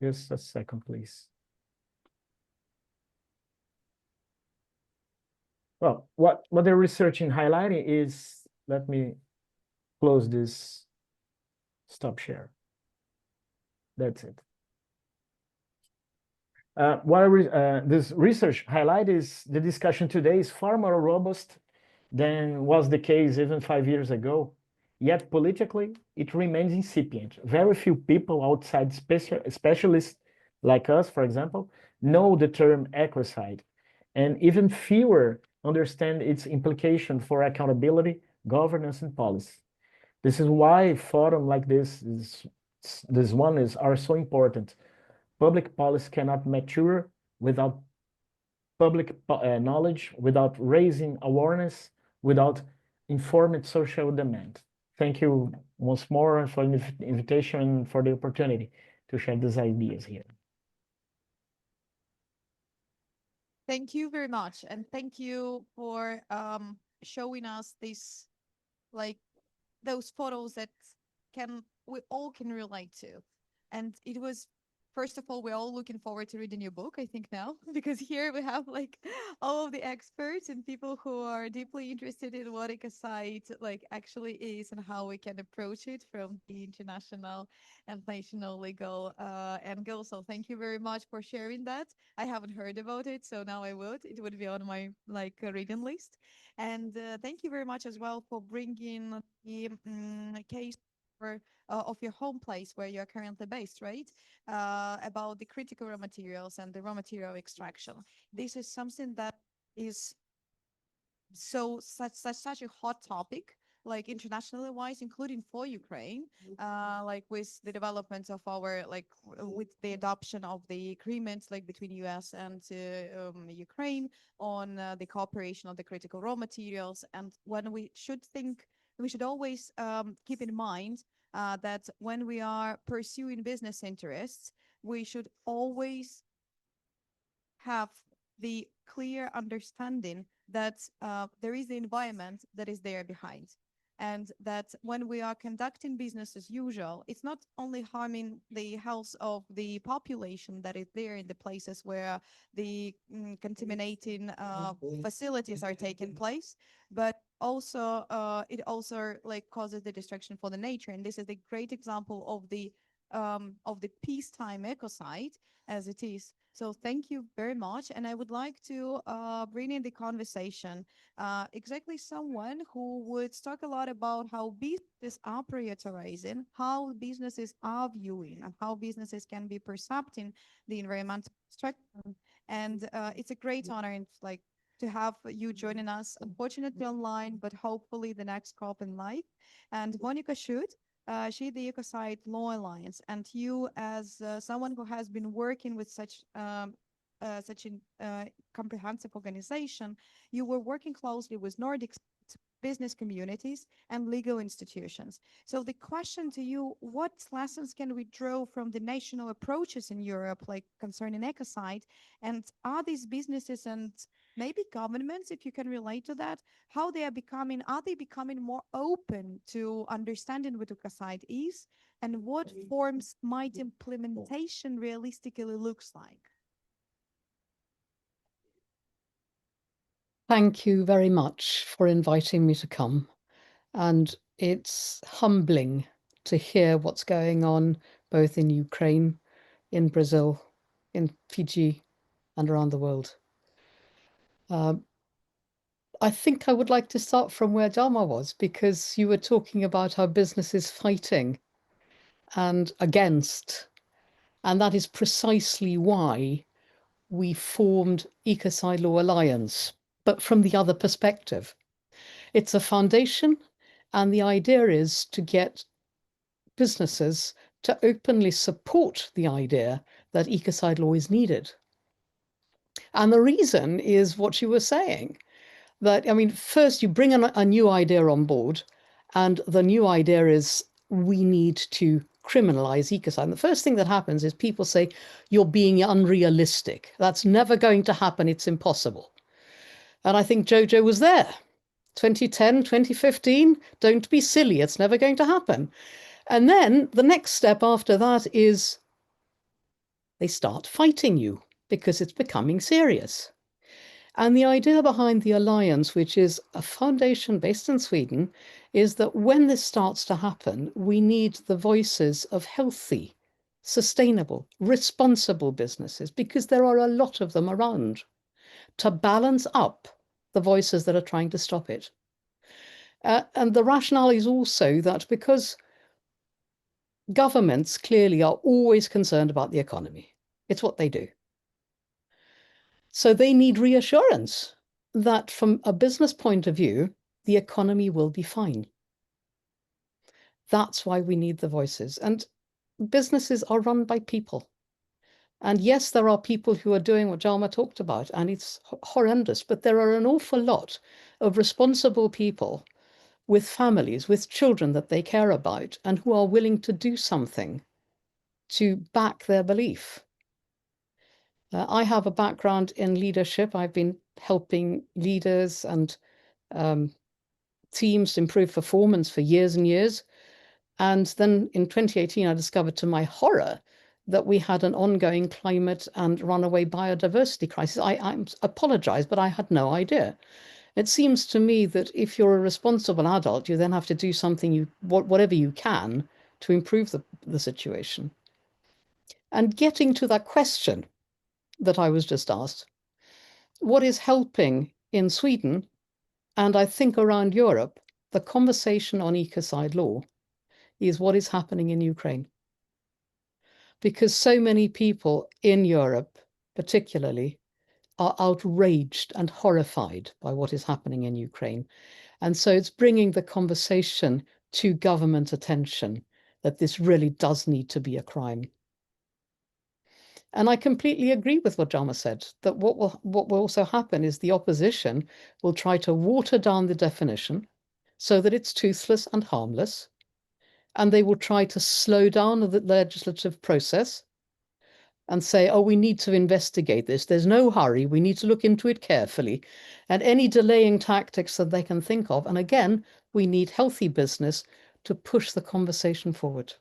just a second, please. Well, what the research in highlighting is, let me close this, stop share. That's it. This research highlight is the discussion today is far more robust than was the case even 5 years ago. Yet politically, it remains incipient. Very few people outside specialists like us, for example, know the term ecocide, and even fewer understand its implication for accountability, governance, and policy. This is why forums like this are so important. Public policy cannot mature without public knowledge, without raising awareness, without informed social demand. Thank you once more for the invitation and for the opportunity to share these ideas here. Thank you very much. And thank you for showing us this, like those photos that we all can relate to. And it was, first of all, we're all looking forward to reading your book, I think now, because here we have like all of the experts and people who are deeply interested in what ecocide like actually is and how we can approach it from the international and national legal angle. So thank you very much for sharing that. I haven't heard about it, so now I would. It would be on my like reading list. And thank you very much as well for bringing the case of your home place where you're currently based, right? About the critical raw materials and the raw material extraction. This is something that is such a hot topic, like internationally wise, including for Ukraine, like with the development of our, like with the adoption of the agreement like between US and Ukraine on the cooperation of the critical raw materials. And when we should always keep in mind that when we are pursuing business interests, we should always have the clear understanding that there is the environment that is there behind. And that when we are conducting business as usual, it's not only harming the health of the population that is there in the places where the contaminating facilities are taking place, but also it also like causes the destruction for the nature. And this is a great example of the peacetime ecocide as it is. So thank you very much. And I would like to bring in the conversation exactly someone who would talk a lot about how businesses are prioritizing, how businesses are viewing, and how businesses can be percepting the environmental structure. And it's a great honor and like to have you joining us, unfortunately online, but hopefully the next COP in live. And Monica Schut, she's the Ecocide Law Alliance, and you, as someone who has been working with such a comprehensive organization, you were working closely with Nordic business communities and legal institutions. So the question to you: what lessons can we draw from the national approaches in Europe, like concerning ecocide, and are these businesses and maybe governments, if you can relate to that, how they are they becoming more open to understanding what ecocide is, and what forms might implementation realistically looks like? Thank you very much for inviting me to come. And it's humbling to hear what's going on both in Ukraine, in Brazil, in Fiji, and around the world. I think I would like to start from where Dharma was, because you were talking about how business is fighting and against. And that is precisely why we formed Ecocide Law Alliance, but from the other perspective. It's a foundation, and the idea is to get businesses to openly support the idea that ecocide law is needed. And the reason is what you were saying, that, I mean, first you bring a new idea on board, and the new idea is we need to criminalize ecocide. And the first thing that happens is people say, you're being unrealistic. That's never going to happen. It's impossible. And I think Jojo was there. 2010, 2015, don't be silly. It's never going to happen. And then the next step after that is they start fighting you because it's becoming serious. And the idea behind the alliance, which is a foundation based in Sweden, is that when this starts to happen, we need the voices of healthy, sustainable, responsible businesses, because there are a lot of them around, to balance up the voices that are trying to stop it. And the rationale is also that because governments clearly are always concerned about the economy, it's what they do. So they need reassurance that from a business point of view, the economy will be fine. That's why we need the voices. And businesses are run by people. And yes, there are people who are doing what Jalma talked about, and it's horrendous, but there are an awful lot of responsible people with families, with children that they care about, and who are willing to do something to back their belief. I have a background in leadership. I've been helping leaders and teams improve performance for years and years. And then in 2018, I discovered to my horror that we had an ongoing climate and runaway biodiversity crisis. I apologize, but I had no idea. It seems to me that if you're a responsible adult, you then have to do something, whatever you can, to improve the situation. And getting to that question that I was just asked, what is helping in Sweden, and I think around Europe, the conversation on ecocide law is what is happening in Ukraine. Because so many people in Europe, particularly, are outraged and horrified by what is happening in Ukraine. And so it's bringing the conversation to government attention that this really does need to be a crime. And I completely agree with what Jama said, that what will also happen is the opposition will try to water down the definition so that it's toothless and harmless. And they will try to slow down the legislative process. and say, oh, we need to investigate this. There's no hurry. We need to look into it carefully. And any delaying tactics that they can think of. And again, we need healthy business to push the conversation forward.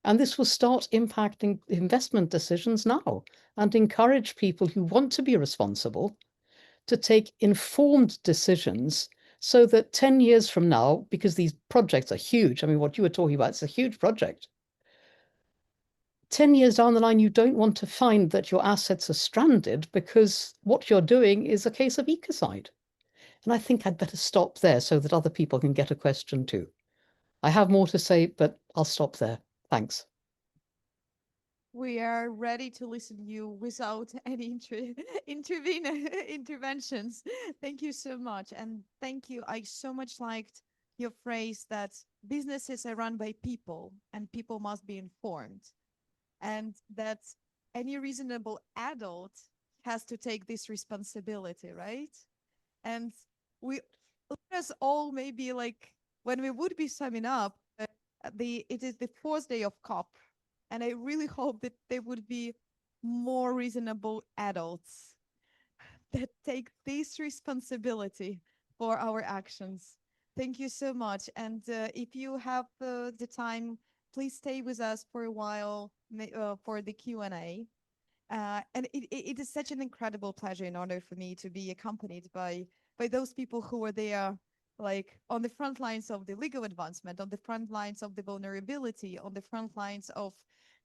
And this will start impacting investment decisions now and encourage people who want to be responsible to take informed decisions so that 10 years from now, because these projects are huge, I mean, what you were talking about, it's a huge project. 10 years down the line, you don't want to find that your assets are stranded because what you're doing is a case of ecocide. And I think I'd better stop there so that other people can get a question too. I have more to say, but I'll stop there. Thanks. We are ready to listen to you without any interventions. Thank you so much. And thank you. I so much liked your phrase that businesses are run by people and people must be informed. And that any reasonable adult has to take this responsibility, right? And we, let us all maybe like, when we would be summing up, it is the 4th day of COP. And I really hope that there would be more reasonable adults that take this responsibility for our actions. Thank you so much. And if you have the time, please stay with us for a while for the Q&A. And it is such an incredible pleasure in order for me to be accompanied by those people who are there, like on the front lines of the legal advancement, on the front lines of the vulnerability, on the front lines of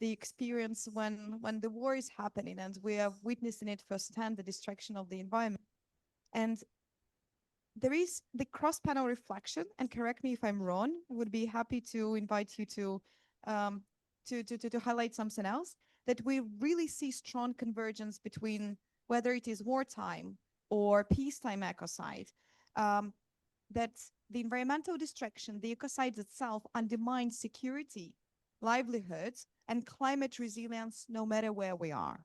the experience when the war is happening and we are witnessing it firsthand, the destruction of the environment. And there is the cross-panel reflection, and correct me if I'm wrong, I would be happy to invite you to highlight something else, that we really see strong convergence between whether it is wartime or peacetime ecocide, that the environmental destruction, the ecocides itself undermines security, livelihoods, and climate resilience no matter where we are.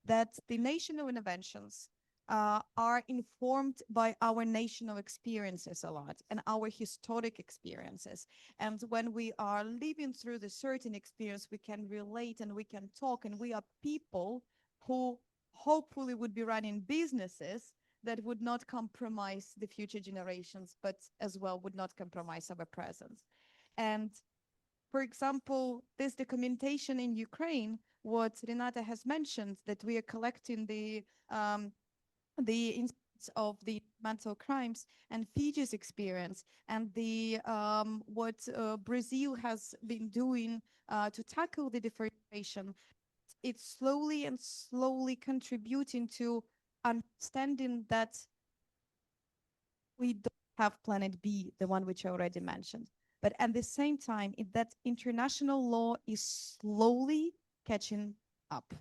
That the national interventions are informed by our national experiences a lot and our historic experiences. And when we are living through the certain experience, we can relate and we can talk, and we are people who hopefully would be running businesses that would not compromise the future generations, but as well would not compromise our present. And for example, this documentation in Ukraine, what Renata has mentioned, that we are collecting the insights of the mental crimes and Fiji's experience, and the what Brazil has been doing to tackle the deforestation. It's slowly contributing to understanding that we don't have planet B, the one which I already mentioned. But at the same time, that international law is slowly catching up.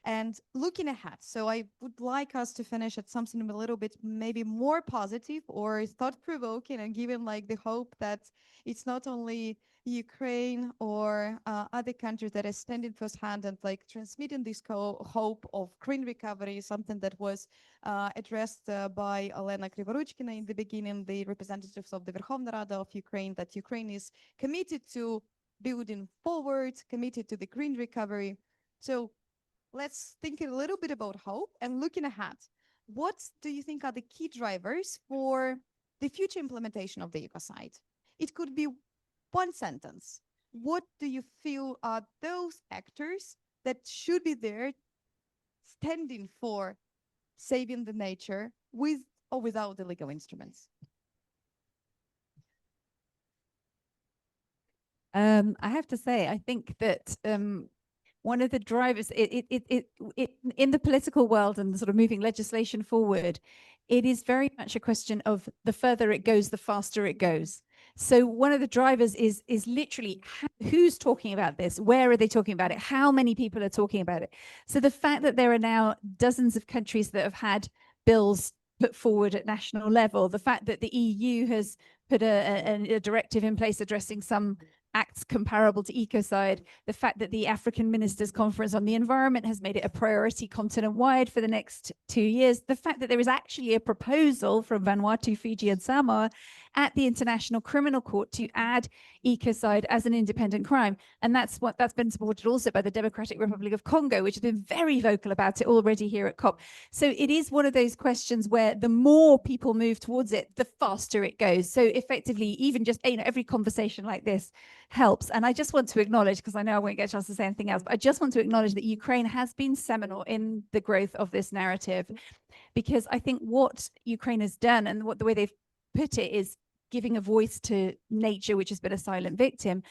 And looking ahead, so I would like us to finish at something a little bit maybe more positive or thought-provoking, and given like the hope that it's not only Ukraine or other countries that are standing firsthand and like transmitting this hope of green recovery, something that was addressed by Olena Kriворучкina in the beginning, the representatives of the Верховної Ради of Ukraine, that Ukraine is committed to building forward, committed to the green recovery. So let's think a little bit about hope and looking ahead. What do you think are the key drivers for the future implementation of the ecocide? It could be one sentence. What do you feel are those actors that should be there standing for saving the nature with or without the legal instruments? I have to say, I think that one of the drivers in the political world and sort of moving legislation forward, it is very much a question of the further it goes, the faster it goes. So one of the drivers is literally who's talking about this, where are they talking about it, how many people are talking about it. So the fact that there are now dozens of countries that have had bills put forward at national level, the fact that the EU has put a directive in place addressing some acts comparable to ecocide, the fact that the African Ministers' Conference on the Environment has made it a priority continent-wide for the next 2 years, the fact that there is actually a proposal from Vanuatu, Fiji and Samoa, at the International Criminal Court to add ecocide as an independent crime. And that's been supported also by the Democratic Republic of Congo, which has been very vocal about it already here at COP. So it is one of those questions where the more people move towards it, the faster it goes. So effectively, even just, you know, every conversation like this helps. And I just want to acknowledge, because I know I won't get a chance to say anything else, but I just want to acknowledge that Ukraine has been seminal in the growth of this narrative, because I think what Ukraine has done and what the way they've put it is giving a voice to nature, which has been a silent victim.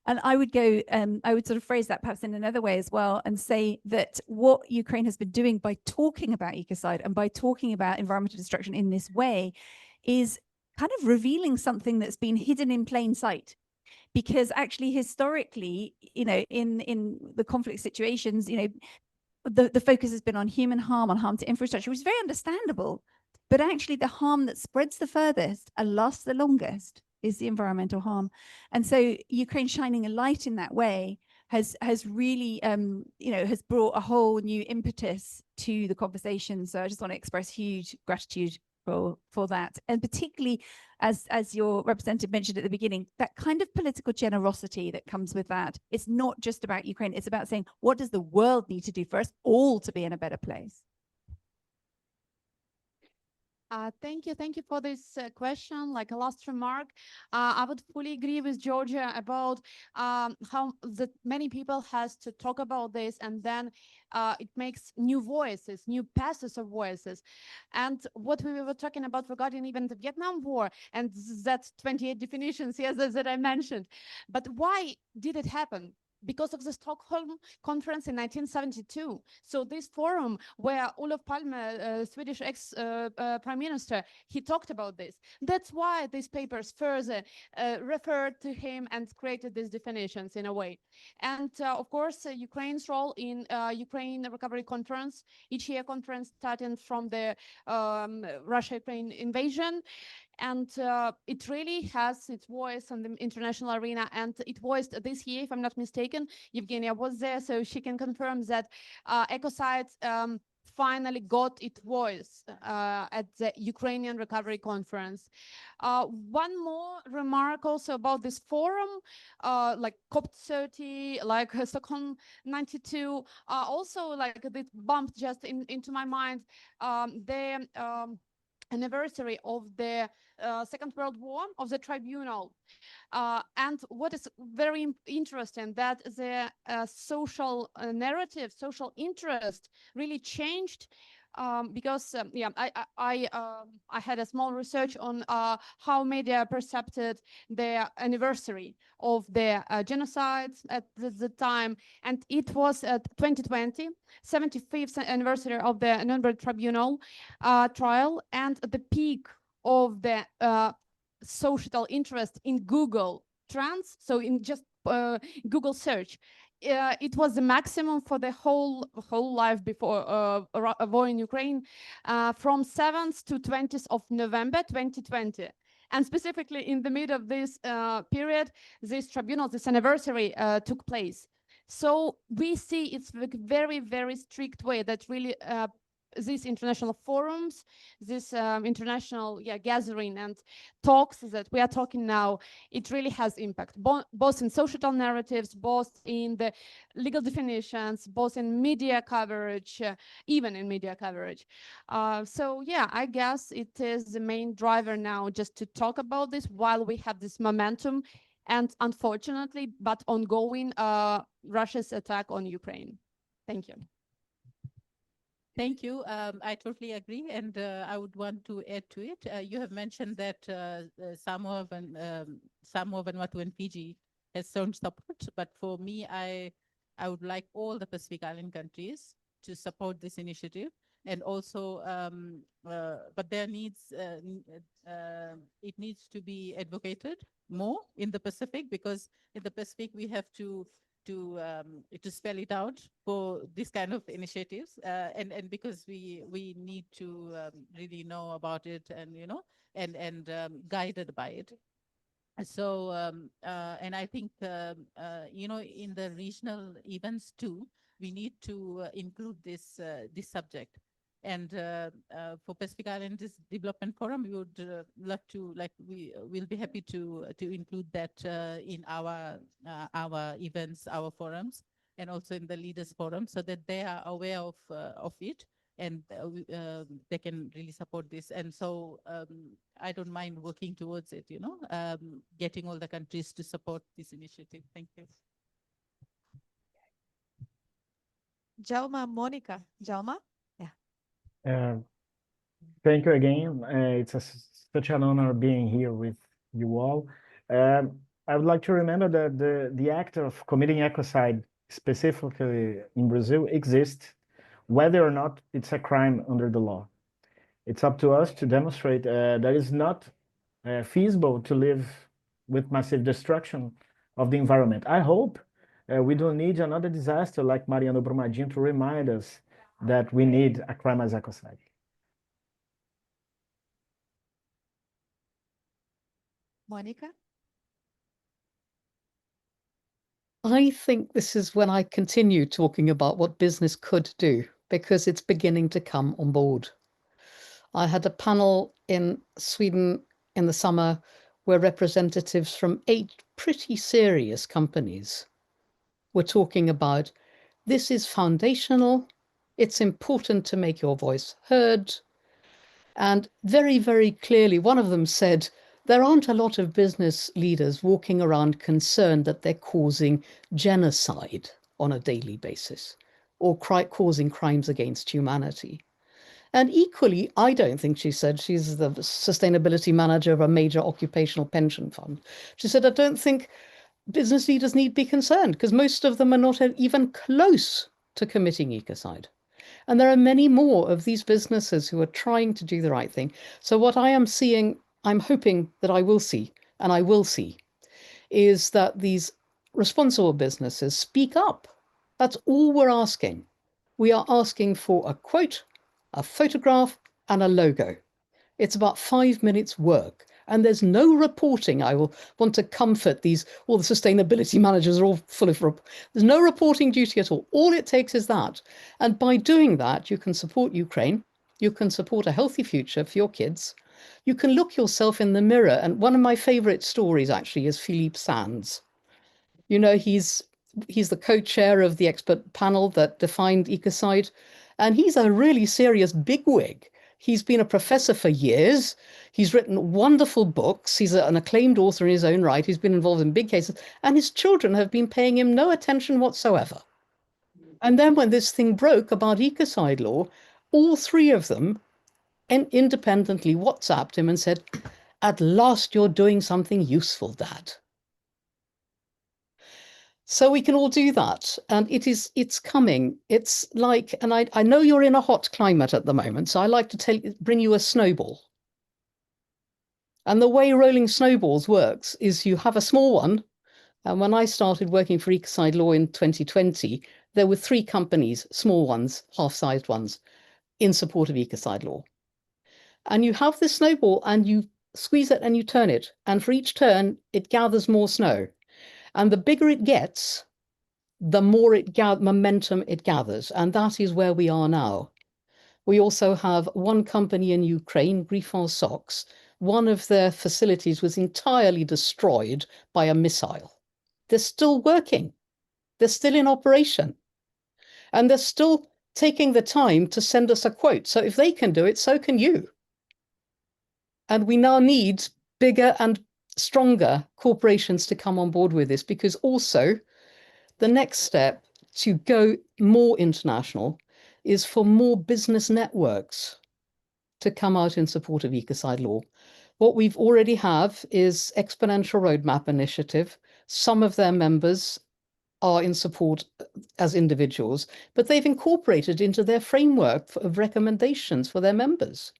And I would go, I would sort of phrase that perhaps in another way as well, and say that what Ukraine has been doing by talking about ecocide and by talking about environmental destruction in this way is kind of revealing something that's been hidden in plain sight. Because actually, historically, you know, in the conflict situations, you know, the focus has been on human harm, on harm to infrastructure, which is very understandable. But actually, the harm that spreads the furthest and lasts the longest is the environmental harm. And so Ukraine shining a light in that way has really, you know, has brought a whole new impetus to the conversation. So I just want to express huge gratitude for that. And particularly, as your representative mentioned at the beginning, that kind of political generosity that comes with that. It's not just about Ukraine. It's about saying, what does the world need to do for us all to be in a better place? Thank you for this question. Like a last remark, I would fully agree with Georgia about how that many people has to talk about this, and then it makes new voices, new passes of voices. And what we were talking about regarding even the Vietnam War, and that's 28 definitions, yes, that I mentioned. But why did it happen? Because of the Stockholm Conference in 1972. So this forum where Olof Palme, Swedish ex-prime minister, he talked about this. That's why these papers further referred to him and created these definitions in a way. And of course, Ukraine's role in Ukraine Recovery Conference, each year conference starting from the Russia-Ukraine invasion. And it really has its voice on the international arena, and it voiced this year, if I'm not mistaken. Evgenia was there, so she can confirm that ecocide finally got its voice at the Ukrainian Recovery Conference. One more remark also about this forum, like COP30, like Stockholm 92, also like it bumped just into my mind the anniversary of the Second World War, of the tribunal. And what is very interesting, that the social narrative, social interest really changed, because yeah, I had a small research on how media perceived the anniversary of the genocide at the time, and it was at 2020, 75th anniversary of the Nuremberg Tribunal trial, and the peak of the social interest in Google Trends, so in just Google search. It was the maximum for the whole life before a war in Ukraine, from 7th to 20th of November 2020. And specifically in the middle of this period, this tribunal, this anniversary took place. So we see it's a very, very strict way that really these international forums, this international gathering and talks that we are talking now, it really has impact, both in societal narratives, both in the legal definitions, both in media coverage, even in media coverage. So yeah, I guess it is the main driver now, just to talk about this while we have this momentum and unfortunately, but ongoing Russia's attack on Ukraine. Thank you. Thank you. I totally agree, and I would want to add to it. You have mentioned that Samoa, Vanuatu, and Fiji has shown support, but for me, I would like all the Pacific Island countries to support this initiative, and also, but there needs it needs to be advocated more in the Pacific, because in the Pacific we have to spell it out for this kind of initiatives, and because we need to really know about it, and and guided by it. So and I think in the regional events too, we need to include this subject, And for Pacific Islands Development Forum, we would love to, we'll be happy to include that in our events, our forums, and also in the Leaders Forum, so that they are aware of it, and they can really support this. And so I don't mind working towards it, getting all the countries to support this initiative. Thank you. Jalma, Monica. Jalma? Thank you again. It's such an honor being here with you all. I would like to remember that the act of committing ecocide, specifically in Brazil, exists, whether or not it's a crime under the law. It's up to us to demonstrate that it's not feasible to live with massive destruction of the environment. I hope we don't need another disaster like Mariana Brumadinho to remind us that we need a crime as ecocide. Monica? I think this is when I continue talking about what business could do, because it's beginning to come on board. I had a panel in Sweden in the summer where representatives from 8 pretty serious companies were talking about this is foundational, it's important to make your voice heard. And very, very clearly, one of them said, there aren't a lot of business leaders walking around concerned that they're causing genocide on a daily basis or causing crimes against humanity. And equally, I don't think, she said, she's the sustainability manager of a major occupational pension fund. She said, I don't think business leaders need be concerned because most of them are not even close to committing ecocide. And there are many more of these businesses who are trying to do the right thing. So what I am seeing, I'm hoping that I will see, and I will see, is that these responsible businesses speak up. That's all we're asking. We are asking for a quote, a photograph, and a logo. It's about 5 minutes work. And there's no reporting. I will want to comfort all the sustainability managers are all full of, there's no reporting duty at all. All it takes is that. And by doing that, you can support Ukraine. You can support a healthy future for your kids. You can look yourself in the mirror. And one of my favorite stories actually is Philippe Sands. He's the co-chair of the expert panel that defined ecocide. And he's a really serious bigwig. He's been a professor for years. He's written wonderful books. He's an acclaimed author in his own right. He's been involved in big cases. And his children have been paying him no attention whatsoever. And then when this thing broke about ecocide law, all 3 of them independently WhatsApped him and said, at last you're doing something useful, Dad. So we can all do that. And it's coming. It's like, and I know you're in a hot climate at the moment, so I like to bring you a snowball. And the way rolling snowballs works is you have a small one. And when I started working for Ecocide Law in 2020, there were 3 companies, small ones, half-sized ones, in support of Ecocide Law. And you have this snowball and you squeeze it and you turn it. And for each turn, it gathers more snow. And the bigger it gets, the more momentum it gathers. And that is where we are now. We also have one company in Ukraine, Griffon Socks. One of their facilities was entirely destroyed by a missile. They're still working. They're still in operation. And they're still taking the time to send us a quote. So if they can do it, so can you. And we now need bigger and stronger corporations to come on board with this, because also the next step to go more international is for more business networks to come out in support of ecocide law. What we've already have is Exponential Roadmap Initiative. Some of their members are in support as individuals, but they've incorporated into their framework of recommendations for their members.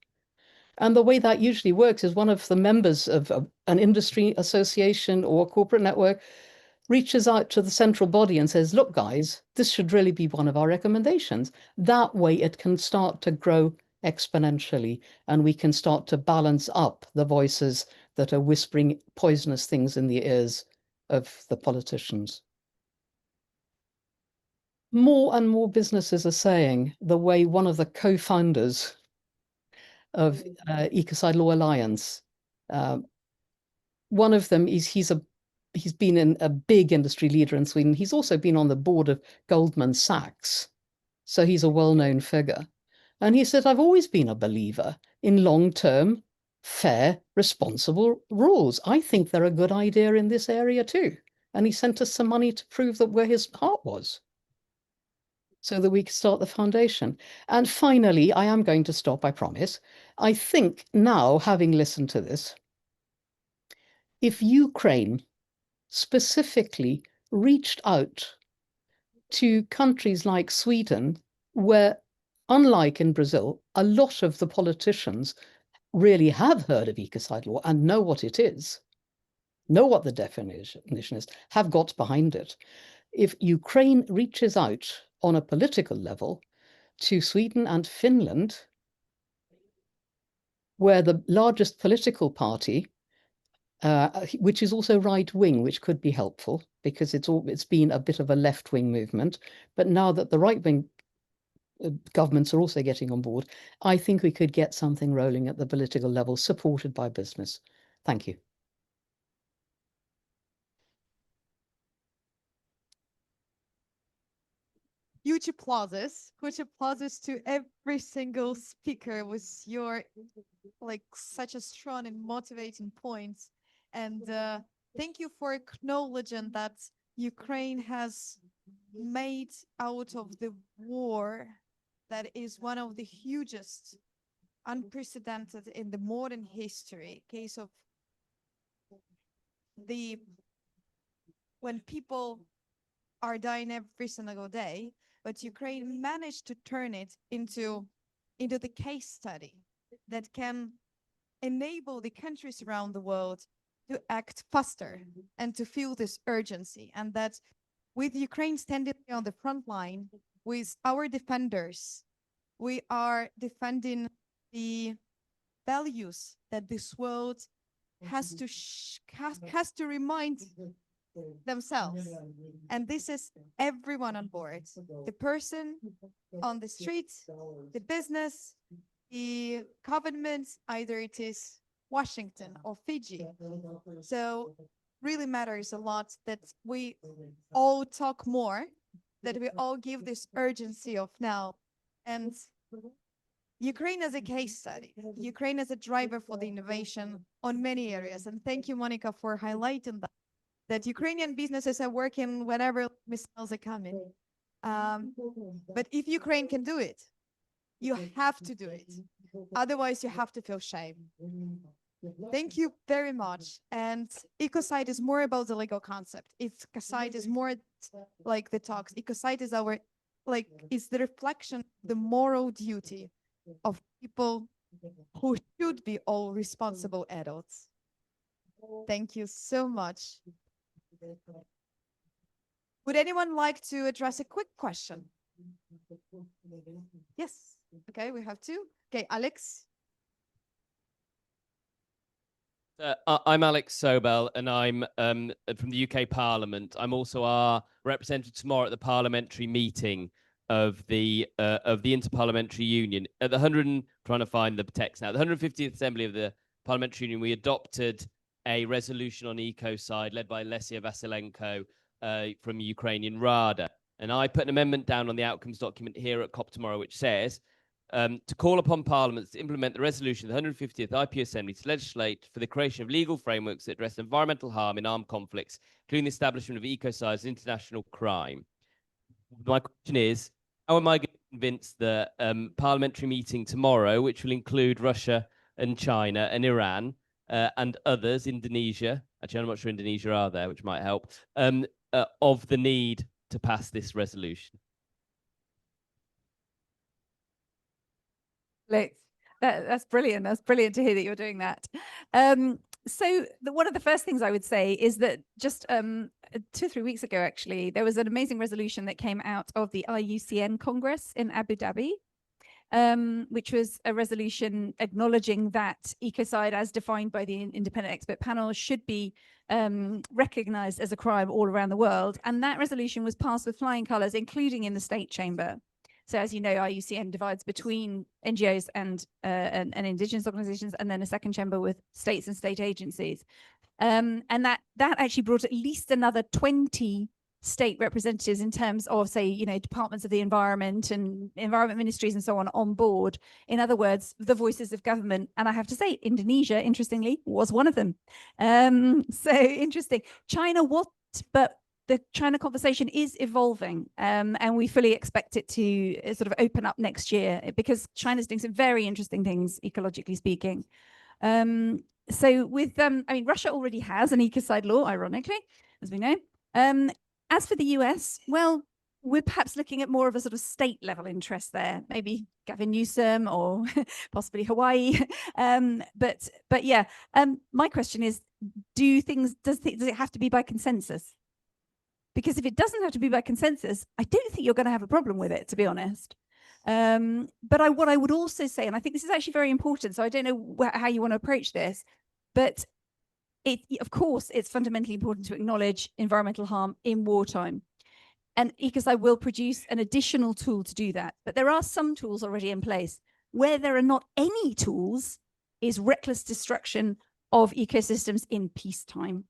And the way that usually works is one of the members of an industry association or corporate network reaches out to the central body and says, look, guys, this should really be one of our recommendations. That way it can start to grow exponentially, and we can start to balance up the voices that are whispering poisonous things in the ears of the politicians. more and more businesses are saying the way one of the co-founders of Ecocide Law Alliance, one of them is he's been a big industry leader in Sweden. He's also been on the board of Goldman Sachs, so he's a well-known figure. And he said, I've always been a believer in long-term, fair, responsible rules. I think they're a good idea in this area too. And he sent us some money to prove that where his heart was, so that we could start the foundation. And finally, I am going to stop, I promise. I think now, having listened to this, if Ukraine specifically reached out to countries like Sweden, where, unlike in Brazil, a lot of the politicians really have heard of ecocide law and know what it is, know what the definition is, have got behind it. If Ukraine reaches out on a political level to Sweden and Finland, where the largest political party, which is also right-wing, which could be helpful because it's been a bit of a left-wing movement, but now that the right-wing governments are also getting on board, I think we could get something rolling at the political level, supported by business. Thank you. Huge applauses to every single speaker with your such a strong and motivating points. And thank you for acknowledging that Ukraine has made out of the war that is one of the hugest, unprecedented in the modern history case of when people are dying every single day, but Ukraine managed to turn it into the case study that can enable the countries around the world to act faster and to feel this urgency. And that with Ukraine standing on the front line, with our defenders, we are defending the values that this world has to remind themselves. And this is everyone on board, the person on the street, the business, the government, either it is Washington or Fiji. So really matters a lot that we all talk more, that we all give this urgency of now. And Ukraine as a case study, Ukraine as a driver for the innovation on many areas. And thank you, Monica, for highlighting that Ukrainian businesses are working whenever missiles are coming. But if Ukraine can do it, you have to do it. Otherwise, you have to feel shame. Thank you very much. And ecocide is more about the legal concept. Ecocide is more like the talks. Ecocide is it's the reflection, the moral duty of people who should be all responsible adults. Thank you so much. Would anyone like to address a quick question? Yes. Okay, we have two. Okay, Alex. I'm Alex Sobel, and I'm from the UK Parliament. I'm also our representative tomorrow at the parliamentary meeting of the Interparliamentary Union. At the trying to find the text now, the 150th Assembly of the Parliamentary Union, we adopted a resolution on ecocide led by Lesia Vasilenko from Ukrainian Rada. And I put an amendment down on the outcomes document here at COP tomorrow, which says to call upon parliaments to implement the resolution of the 150th IP Assembly to legislate for the creation of legal frameworks that address environmental harm in armed conflicts, including the establishment of ecocide as an international crime. My question is, how am I going to convince the parliamentary meeting tomorrow, which will include Russia and China and Iran, and others, Indonesia, actually I'm not sure Indonesia are there, which might help, of the need to pass this resolution? That's brilliant. That's brilliant to hear that you're doing that. So one of the first things I would say is that just 2 or 3 weeks ago, actually, there was an amazing resolution that came out of the IUCN Congress in Abu Dhabi. which was a resolution acknowledging that ecocide, as defined by the independent expert panel, should be recognized as a crime all around the world. And that resolution was passed with flying colors, including in the state chamber. So as you know, IUCN divides between NGOs and indigenous organizations, and then a second chamber with states and state agencies. And that actually brought at least another 20 state representatives in terms of, say, you know, departments of the environment and environment ministries and so on board. In other words, the voices of government. And I have to say, Indonesia, interestingly, was one of them. So interesting. China what? But the China conversation is evolving, and we fully expect it to sort of open up next year, because China's doing some very interesting things, ecologically speaking. So with, I mean, Russia already has an ecocide law, ironically, as we know. As for the US, well, we're perhaps looking at more of a sort of state level interest there, maybe Gavin Newsom or possibly Hawaii. But yeah, my question is, does it have to be by consensus? Because if it doesn't have to be by consensus, I don't think you're going to have a problem with it, to be honest. But what I would also say, and I think this is actually very important, so I don't know how you want to approach this, but of course, it's fundamentally important to acknowledge environmental harm in wartime. And ecocide will produce an additional tool to do that. But there are some tools already in place. Where there are not any tools is reckless destruction of ecosystems in peacetime.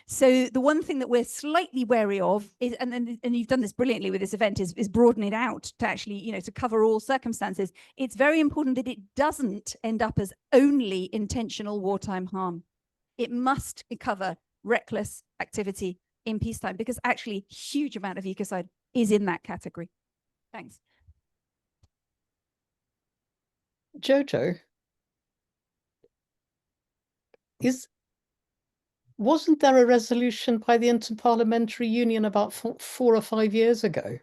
So the one thing that we're slightly wary of is, and you've done this brilliantly with this event, is broaden it out to actually, you know, to cover all circumstances. It's very important that it doesn't end up as only intentional wartime harm. It must cover reckless activity in peacetime, because actually a huge amount of ecocide is in that category. Thanks. Jojo, wasn't there a resolution by the Interparliamentary Union about 4 or 5 years ago?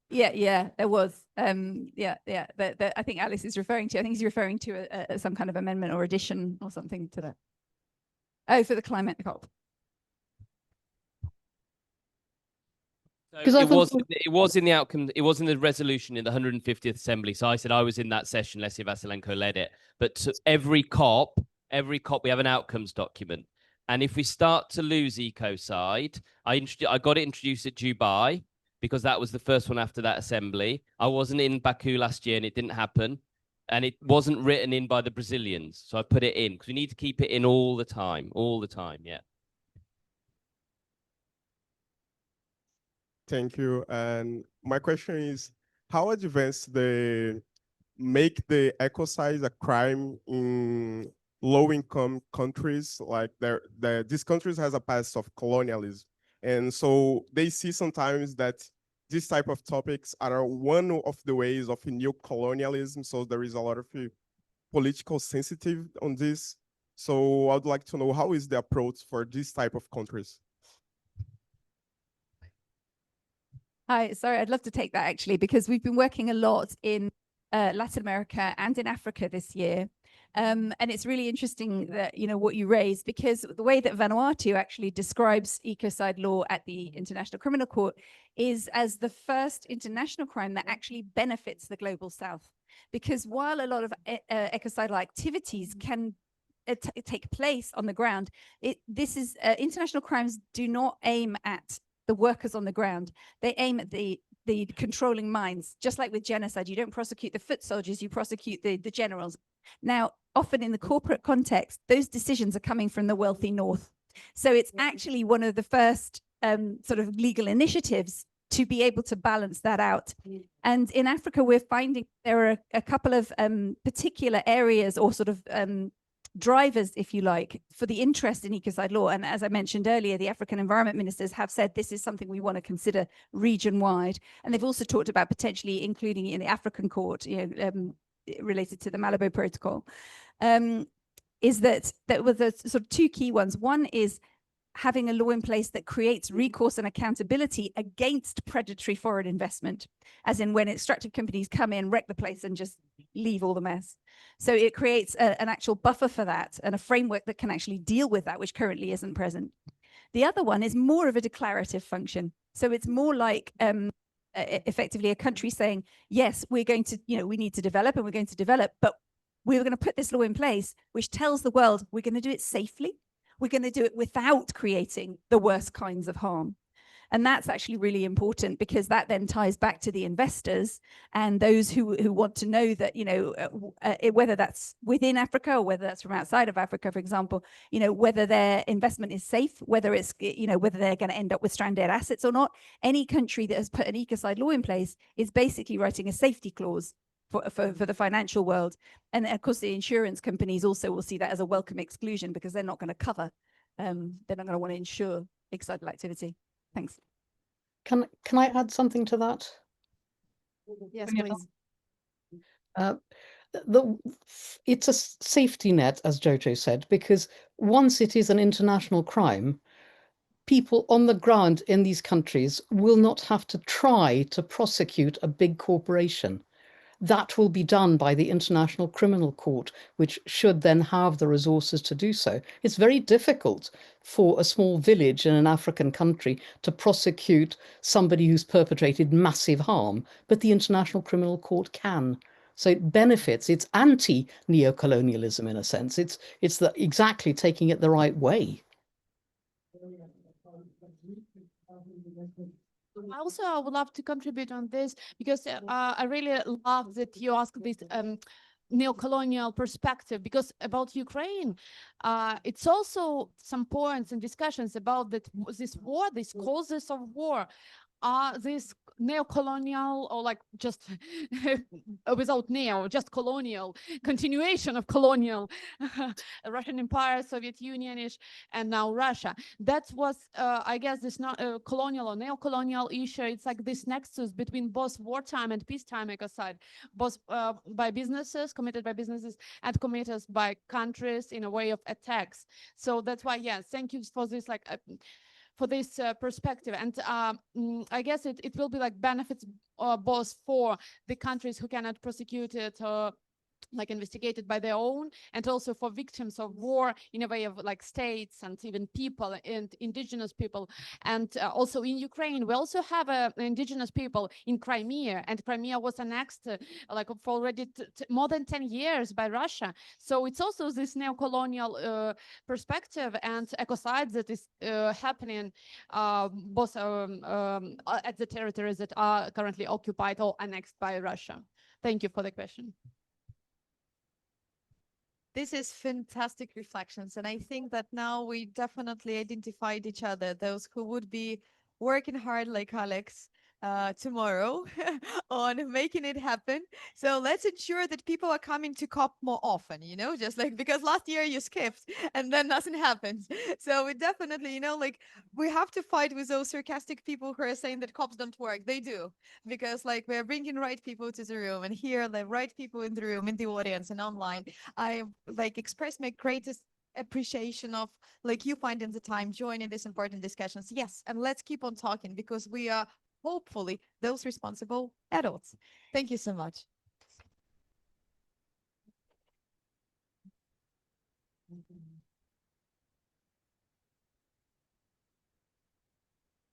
Yeah, there was. I think Alice is referring to. I think he's referring to some kind of amendment or addition or something to that. Oh, for the climate COP. So it was in the outcome. It was in the resolution in the 150th Assembly. So I said I was in that session. Lesia Vasilenko led it. But to every COP, we have an outcomes document. And if we start to lose ecocide, I got it introduced at Dubai, because that was the first one after that assembly. I wasn't in Baku last year and it didn't happen. And it wasn't written in by the Brazilians. So I put it in because we need to keep it in all the time, yeah. Thank you. And my question is, how advanced make the ecocide a crime in low-income countries? Like these countries has a past of colonialism. And so they see sometimes that these type of topics are one of the ways of new colonialism. So there is a lot of political sensitive on this. So I'd like to know, how is the approach for this type of countries? Hi, sorry, I'd love to take that actually, because we've been working a lot in Latin America and in Africa this year. And it's really interesting that, you know, what you raised, because the way that Vanuatu actually describes ecocide law at the International Criminal Court is as the first international crime that actually benefits the global south. Because while a lot of ecocidal activities can take place on the ground, international crimes do not aim at the workers on the ground. They aim at the controlling minds. Just like with genocide, you don't prosecute the foot soldiers, you prosecute the generals. Now, often in the corporate context, those decisions are coming from the wealthy north. So it's actually one of the first sort of legal initiatives to be able to balance that out. And in Africa, we're finding there are a couple of particular areas or sort of drivers, if you like, for the interest in ecocide law. And as I mentioned earlier, the African environment ministers have said this is something we want to consider region-wide. And they've also talked about potentially including it in the African court, you know, related to the Malabo Protocol. Is that were the sort of two key ones. One is having a law in place that creates recourse and accountability against predatory foreign investment, as in when extractive companies come in, wreck the place and just leave all the mess. So it creates an actual buffer for that and a framework that can actually deal with that, which currently isn't present. The other one is more of a declarative function. So it's more like effectively a country saying, yes, we're going to, we need to develop and we're going to develop, but we're going to put this law in place, which tells the world we're going to do it safely. We're going to do it without creating the worst kinds of harm. And that's actually really important, because that then ties back to the investors and those who want to know that, whether that's within Africa or whether that's from outside of Africa, for example, whether their investment is safe, whether it's, whether they're going to end up with stranded assets or not. Any country that has put an ecocide law in place is basically writing a safety clause for the financial world. And of course, the insurance companies also will see that as a welcome exclusion, because they're not going to cover, they're not going to want to insure ecocidal activity. Thanks. Can I add something to that? Yes, please. It's a safety net, as Jojo said, because once it is an international crime, people on the ground in these countries will not have to try to prosecute a big corporation. That will be done by the International Criminal Court, which should then have the resources to do so. It's very difficult for a small village in an African country to prosecute somebody who's perpetrated massive harm, but the International Criminal Court can. So it benefits. It's anti-neocolonialism in a sense. It's exactly taking it the right way. Also, I would love to contribute on this, because I really love that you asked this neo-colonial perspective, because about Ukraine, it's also some points and discussions about that this war, these causes of war, are this neo-colonial, or like just without neo, just colonial, continuation of colonial Russian Empire, Soviet Union-ish, and now Russia. That was, I guess, this not colonial or neo-colonial issue. It's like this nexus between both wartime and peacetime ecocide, both by businesses, committed by businesses, and committed by countries in a way of attacks. So that's why, yes, thank you for this, like, for this perspective. And I guess it will be like benefits both for the countries who cannot prosecute it or like investigated by their own, and also for victims of war in a way of like states and even people and indigenous people. And also in Ukraine, we also have indigenous people in Crimea, and Crimea was annexed like for already more than 10 years by Russia. So it's also this neo-colonial perspective and ecocide that is happening both at the territories that are currently occupied or annexed by Russia. Thank you for the question. This is fantastic reflections. And I think that now we definitely identified each other, those who would be working hard like Alex tomorrow on making it happen. So let's ensure that people are coming to COP more often, just like, because last year you skipped and then nothing happens. So we definitely, like, we have to fight with those sarcastic people who are saying that COPs don't work. They do, because like we're bringing right people to the room, and here the right people in the room, in the audience and online. I like express my greatest appreciation of like you finding the time joining these important discussions. Yes, and let's keep on talking, because we are hopefully those responsible adults. Thank you so much.